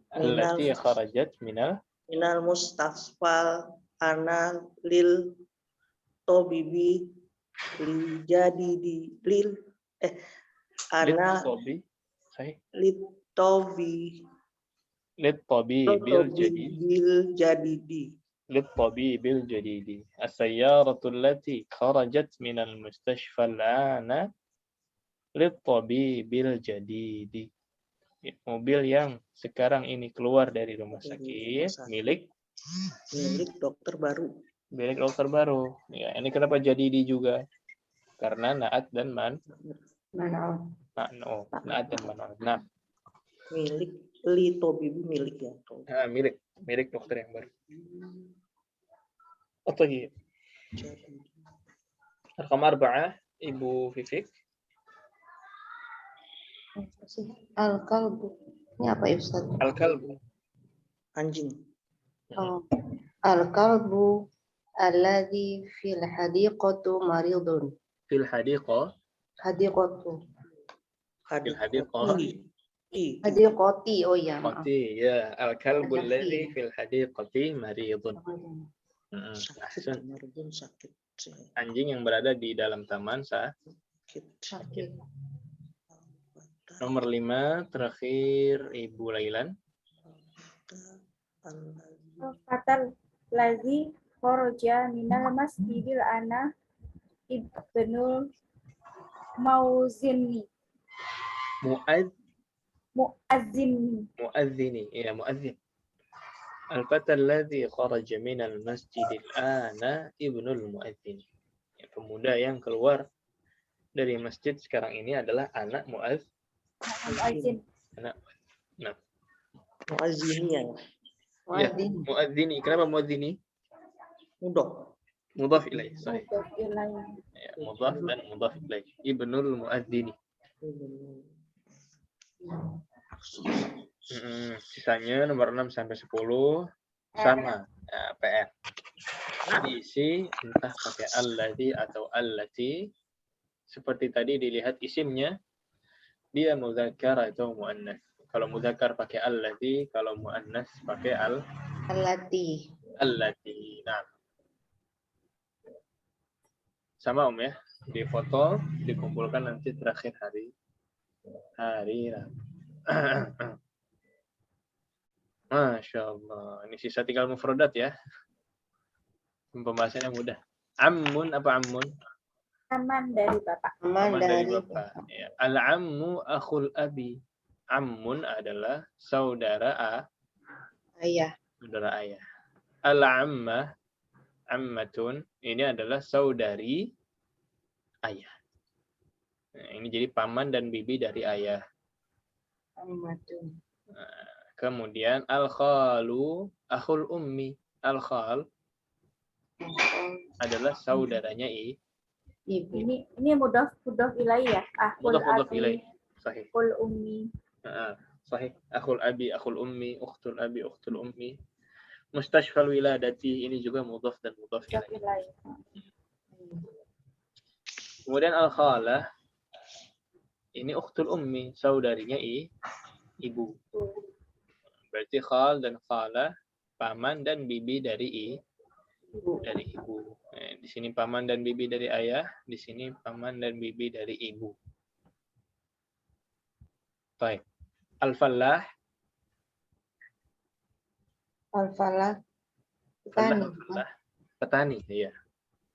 Allati kharajat minal mustasfal ana lil tobibi lil jadidi ana lit tobi bil jadidi as-sayyaratu allati kharajat minal mustashfal ana lit bil jadidi. Mobil yang sekarang ini keluar dari rumah sakit milik dokter baru. Milik dokter baru. Ya, ini kenapa jadidi juga? Karena naat dan naat dan man'ut. Nah, milik li tobibi milik ya. Milik dokter yang baru. Atau iya. Rakam 4 Ibu Fifik. Al-kalbu. Ini apa ya Ustaz? Al-kalbu. Anjing. Oh. Al-kalbu alladzi fil hadiqatu maridun. Fil hadiqah. Hadiqatu. Hadiqati. Oh ya. Qati ya. Al-kalbu alladzi fil hadiqati maridun. Sakit. Anjing yang berada di dalam taman sakit. Nomor 5 terakhir Ibu Lailan. Fatal lazi kharaja minal masjidil ana ibnul mauzini muadzini, ya muadzin. Al-fata alladhi kharaja minal masjidil ana ibnul muadzini. Ya, pemuda yang keluar dari masjid sekarang ini adalah anak muadzin. anak. Nah, Muazzini ya. ya, muadzini. Kenapa muadzini? Mudhaf ilaih. Sahih. Ya, mudhaf dan mudhaf ilaih. Ibnul muadzini. Sisanya nomor 6 sampai 10 sama. Nah, PR. Diisi entah pakai alladhi atau allati. Seperti tadi dilihat isimnya, dia mudzakkar atau muannas. Kalau mudzakkar pakai alladhi, kalau muannas pakai allati. Nah. Sama ya, di foto dikumpulkan nanti terakhir hari Rabu. Masya Allah. Ini sisa tinggal mufradat ya. Pembahasannya mudah. Ammun apa ammun? Aman dari bapak. Aman dari bapak. Ya. Al-ammu akhul abi. Ammun adalah saudara Ayah. Saudara ayah. Al-ammah, ammatun, ini adalah saudari ayah. Nah, ini jadi paman dan bibi dari ayah. Ammatun. Nah, kemudian al-khalu akhul ummi. Al-khal adalah saudaranya ibu. Ini mudhaf ilaih ya. Akhul abi. Sahih. Akhul ummi. Sahih. Akhul abi, akhul ummi, ukhtul abi, ukhtul ummi. Mustashfal wiladati ini juga mudhaf dan mudhaf ilaih. Kemudian al-khalah ini ukhtul ummi, saudarinya ibu. Berarti khal dan khalah paman dan bibi dari ibu. Nah, di sini paman dan bibi dari ayah, di sini paman dan bibi dari ibu. Baik. Al-falah. Al-falah. Petani, ya.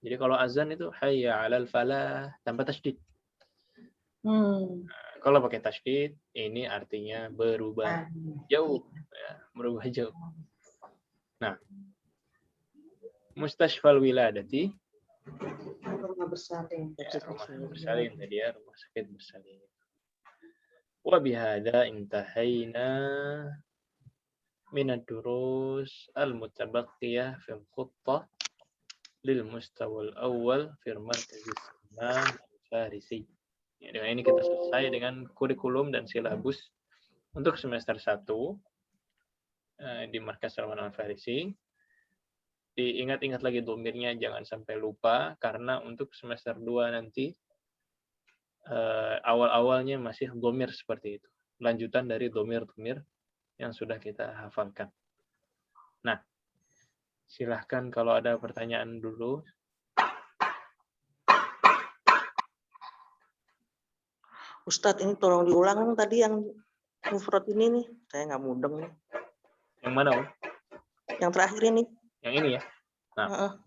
Jadi kalau azan itu hayya 'alal falah tanpa tasydid. Kalau pakai tasydid ini artinya berubah jauh, ya, berubah jauh. Nah, mustashfal wiladati Rumah bersalin. Rumah bersalin tadi ya, rumah sakit bersalin. Wa bihadza intahayna min ad-durus al-mutabaqiyah fi al-khuttah lil mustawa al-awwal fi markaz Salman al-Farisi. Ya, dengan ini kita selesai dengan kurikulum dan silabus untuk semester 1 di markas Salman al-Farisi. Diingat-ingat lagi domirnya, jangan sampai lupa, karena untuk semester 2 nanti awal-awalnya masih domir seperti itu. Lanjutan dari domir-domir yang sudah kita hafalkan. Nah, silahkan kalau ada pertanyaan dulu. Ustadz, ini tolong diulang tadi yang mufrad ini nih. Saya nggak mudeng nih. Yang mana, Om? Yang terakhir ini. Yang ini ya? Nah,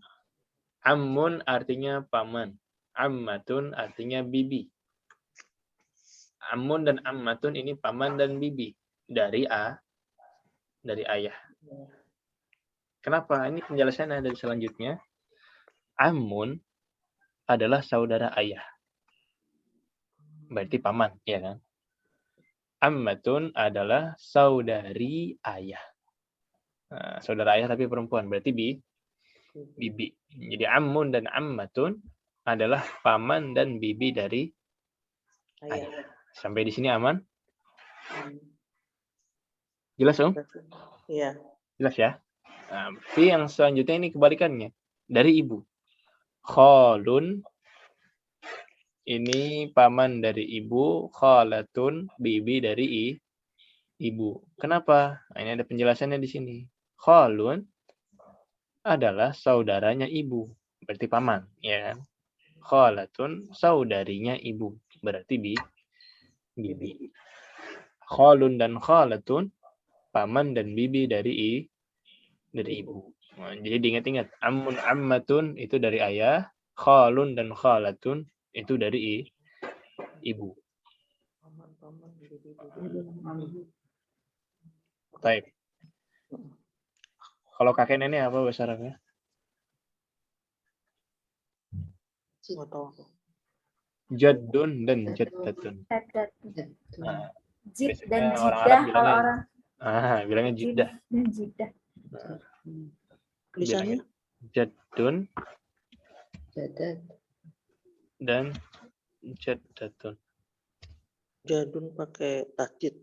ammun artinya paman. Ammatun artinya bibi. Ammun dan ammatun ini paman dan bibi. Dari ayah. Kenapa? Ini penjelasannya dari selanjutnya. Ammun adalah saudara ayah. Berarti paman, ya kan? Ammatun adalah saudari ayah. Nah, saudara ayah tapi perempuan, berarti bibi. Jadi ammun dan ammatun adalah paman dan bibi dari ayah. Sampai di sini aman? Jelas, Om? Iya. Jelas ya? Nah, berarti yang selanjutnya ini kebalikannya. Dari ibu. Khalun ini paman dari ibu, khalatun bibi dari ibu. Kenapa? Nah, ini ada penjelasannya di sini. Khalun adalah saudaranya ibu, berarti paman, ya kan? Khalatun saudarinya ibu, berarti bibi. Khalun dan khalatun paman dan bibi dari ibu. Nah, jadi diingat-ingat, ammun ammatun itu dari ayah, khalun dan khalatun itu dari ibu. Baik. Kalau kakek nenek apa bahasa Arabnya? Jaddun dan jaddatun. Nah, Jid biasanya dan orang Arab jidah kalau bilangnya orang bilangnya jid jiddah. dan jidah. Tulisannya Jaddun Jadat. dan jaddatun. jadun pakai tasjid.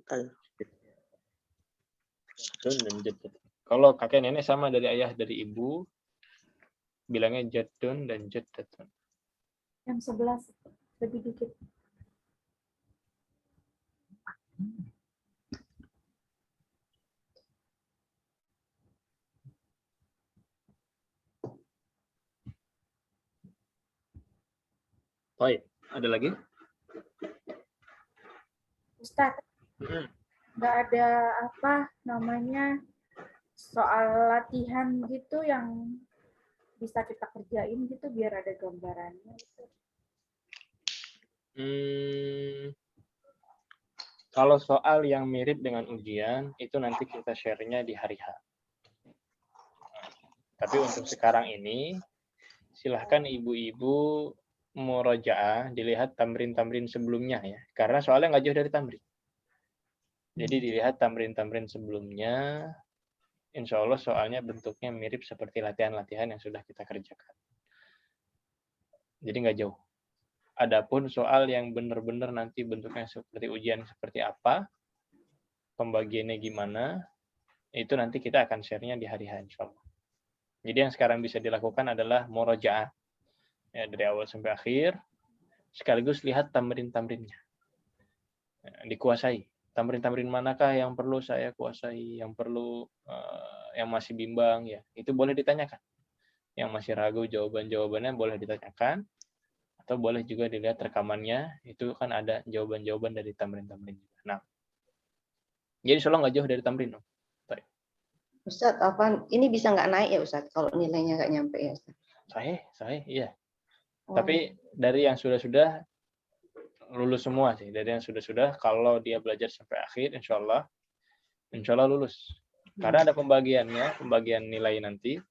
Jaddun dan jaddatun. Kalau kakek nenek sama dari ayah dari ibu, bilangnya jaddun dan jaddatun. Yang 11 lebih dikit. Baik, ada lagi? Ustaz, nggak ada apa namanya soal latihan gitu yang bisa kita kerjain gitu biar ada gambarannya gitu. Kalau soal yang mirip dengan ujian, itu nanti kita share-nya di hari H. Tapi untuk sekarang ini, silahkan ibu-ibu murojaah dilihat tamrin-tamrin sebelumnya ya. Karena soalnya nggak jauh dari tamrin. Jadi dilihat tamrin-tamrin sebelumnya, insya Allah soalnya bentuknya mirip seperti latihan-latihan yang sudah kita kerjakan. Jadi nggak jauh. Adapun soal yang benar-benar nanti bentuknya seperti ujian seperti apa, pembagiannya gimana, itu nanti kita akan share-nya di hari H insya Allah. Jadi yang sekarang bisa dilakukan adalah murojaah ya, dari awal sampai akhir, sekaligus lihat tamrin-tamrinnya. Ya, dikuasai. Tamrin-tamrin manakah yang perlu saya kuasai, yang perlu yang masih bimbang ya, itu boleh ditanyakan. Yang masih ragu jawaban-jawabannya boleh ditanyakan, atau boleh juga dilihat rekamannya, itu kan ada jawaban-jawaban dari tamrin-tamrin. Nah, jadi Solo nggak jauh dari tamrin. Ustadz, apa ini bisa nggak naik ya Ustadz kalau nilainya nggak nyampe ya Ustadz? Saya, iya. Oh. Tapi dari yang sudah-sudah lulus semua sih. Dari yang sudah-sudah, kalau dia belajar sampai akhir, insya Allah lulus. Karena ada pembagian nilai nanti.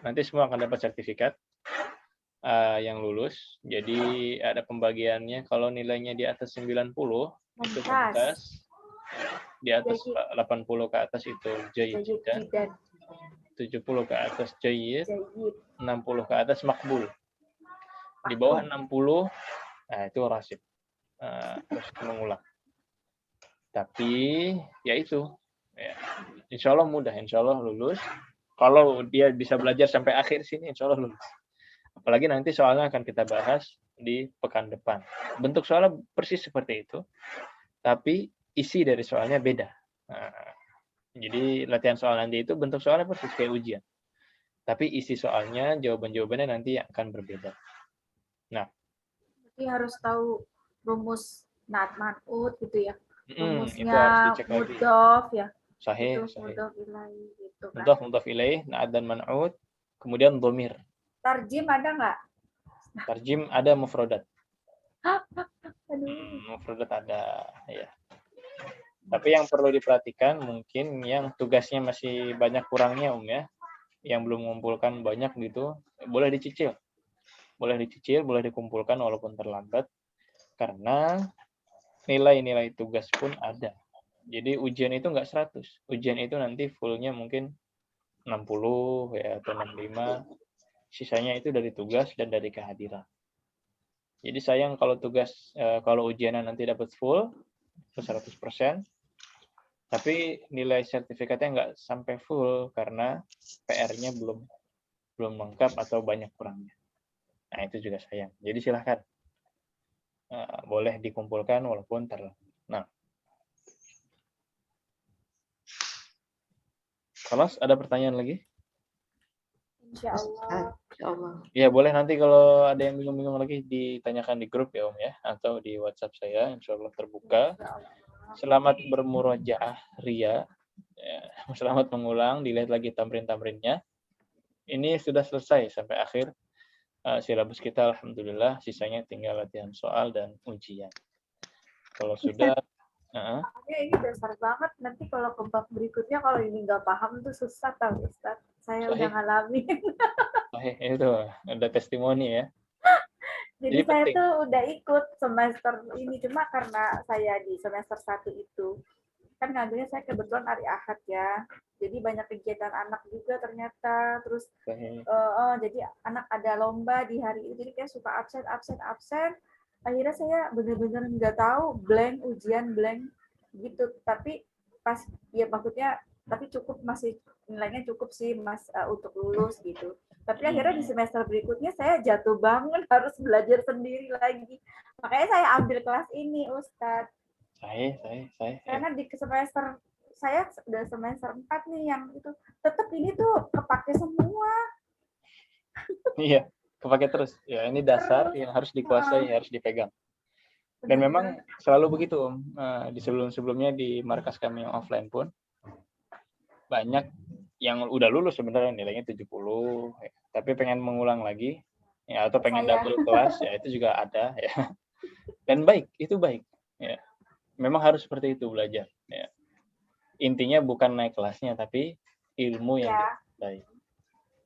Nanti semua akan dapat sertifikat yang lulus. Jadi ada pembagiannya. Kalau nilainya di atas 90, itu mumtaz. Di atas 80 ke atas itu jayyid. 70 ke atas jayyid. 60 ke atas makbul. Di bawah 60, nah itu rasyid. Terus mengulang. Tapi ya itu, ya, insya Allah mudah, insya Allah lulus. Kalau dia bisa belajar sampai akhir sini, insya Allah lulus. Apalagi nanti soalnya akan kita bahas di pekan depan. Bentuk soalnya persis seperti itu, tapi isi dari soalnya beda. Nah, jadi latihan soal nanti itu bentuk soalnya persis kayak ujian. Tapi isi soalnya, jawaban-jawabannya nanti akan berbeda. Nah, jadi harus tahu rumus nat man'ut gitu ya. Itu harus dicek lagi. Mudhof ya. Sahih. Mudhof ilaih gitu kan. Mudhof ilaih, na'at dan man'ut, kemudian dhamir. Tarjim ada nggak? Tarjim ada, mufradat. Aduh. Mufradat ada, ya. Tapi yang perlu diperhatikan mungkin yang tugasnya masih banyak kurangnya ya, yang belum mengumpulkan banyak gitu, boleh dicicil. Boleh dikumpulkan walaupun terlambat, karena nilai-nilai tugas pun ada. Jadi ujian itu nggak 100. Ujian itu nanti fullnya mungkin 60 ya, atau 65. Sisanya itu dari tugas dan dari kehadiran. Jadi sayang kalau kalau ujiannya nanti dapat full 100%, tapi nilai sertifikatnya nggak sampai full karena PR-nya belum lengkap atau banyak kurangnya. Nah, itu juga sayang. Jadi silahkan. Boleh dikumpulkan walaupun terlambat. Nah. Kelas, ada pertanyaan lagi? Insya Allah. Ya, boleh nanti kalau ada yang bingung-bingung lagi ditanyakan di grup ya Om ya, atau di WhatsApp saya, insya Allah terbuka. Selamat bermurojaah ria. Ya, selamat mengulang, dilihat lagi tamrin-tamrinnya. ini sudah selesai sampai akhir silabus kita, alhamdulillah. Sisanya tinggal latihan soal dan ujian. Kalau sudah, ini dasar banget. Nanti kalau ke bab berikutnya kalau ini nggak paham tuh susah tahu Ustaz. Saya udah ngalamin. Itu ada testimoni ya. Jadi saya tuh udah ikut semester ini, cuma karena saya di semester 1 itu kan ngambilnya saya kebetulan hari Ahad ya, jadi banyak kegiatan anak juga ternyata, terus jadi anak ada lomba di hari itu, jadi kayak suka absen, akhirnya saya bener-bener nggak tahu, blank, ujian blank gitu, tapi pas ya maksudnya tapi cukup, masih nilainya cukup sih Mas untuk lulus gitu. Tapi akhirnya di semester berikutnya saya jatuh bangun, harus belajar sendiri lagi. Makanya saya ambil kelas ini, Ustadz. Saya. Karena di semester saya udah semester 4 nih yang itu tetap ini tuh kepake semua. Iya, kepake terus. Ya, ini dasar yang harus dikuasai, harus dipegang. Dan memang selalu begitu, Om. Di sebelum-sebelumnya di markas kami yang offline pun banyak yang udah lulus sebenarnya nilainya 70, ya. Tapi pengen mengulang lagi ya, atau pengen double kelas ya, itu juga ada ya. Dan baik, itu baik ya. Memang harus seperti itu belajar ya. Intinya bukan naik kelasnya, tapi ilmu yang baik.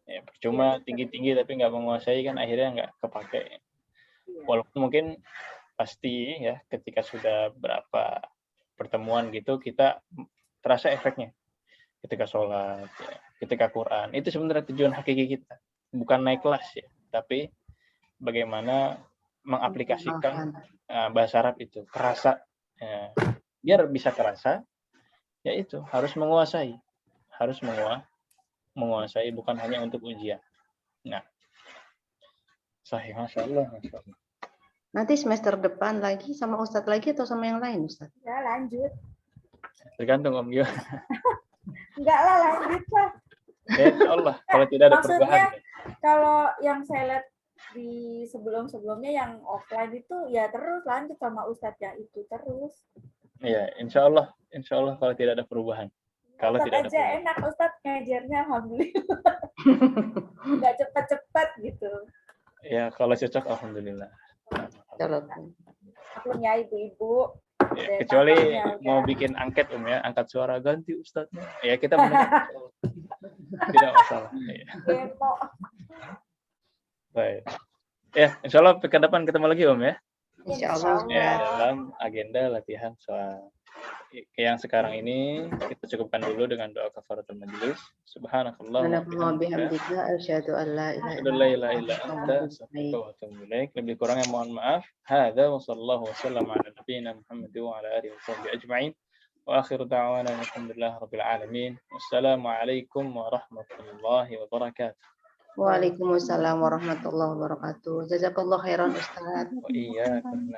Ya, percuma tinggi-tinggi tapi nggak menguasai kan akhirnya nggak kepake. Walaupun mungkin pasti ya ketika sudah berapa pertemuan gitu kita terasa efeknya. Ketika sholat, ya, ketika Quran, itu sebenarnya tujuan hakiki kita. Bukan naik kelas ya, tapi bagaimana mengaplikasikan bahasa Arab itu, kerasa. Ya, biar bisa kerasa, ya itu, harus menguasai. Harus menguasai, bukan hanya untuk ujian. Nah, sahih, Masya Allah. Nanti semester depan lagi sama Ustadz lagi atau sama yang lain, Ustadz? Ya, lanjut. Tergantung Om Gio. Enggak lah, lanjut lah. Ya, insya Allah, kalau tidak ada perubahan. Maksudnya, kalau yang saya lihat di sebelum-sebelumnya yang offline itu, ya terus lanjut sama Ustadz yang itu terus. Iya, insya Allah kalau tidak ada perubahan. Kalau Ustadz tidak ada aja perubahan. enak, Ustadz ngajarnya alhamdulillah. Nggak cepet-cepet gitu. Ya, kalau cocok, alhamdulillah. Punya ibu-ibu. Ya, kecuali mau bikin angket ya, angkat suara ganti ustadznya. Ya kita mendengar. Tidak masalah. Ya. Baik. Ya, insya Allah pekan depan ketemu lagi Om ya. Insya Allah. Ya, dalam agenda latihan soal. Yang sekarang ini kita cukupkan dulu dengan doa kafaratul majelis. Subhanakallah wa bihamdika asyhadu an la ilaha illa anta astaghfiruka wa atubu ilaik. Lebih kurangnya mohon maaf. Hadza wa sallallahu wasallam ala nabiyyina Muhammad wa ala alihi washabbihi ajma'in. Wa akhiru da'wana alhamdulillahi rabbil alamin. Wassalamualaikum warahmatullahi wabarakatuh. Waalaikumsalam warahmatullahi wabarakatuh. Jazakallahu khairan Ustaz. Wa iyyakum.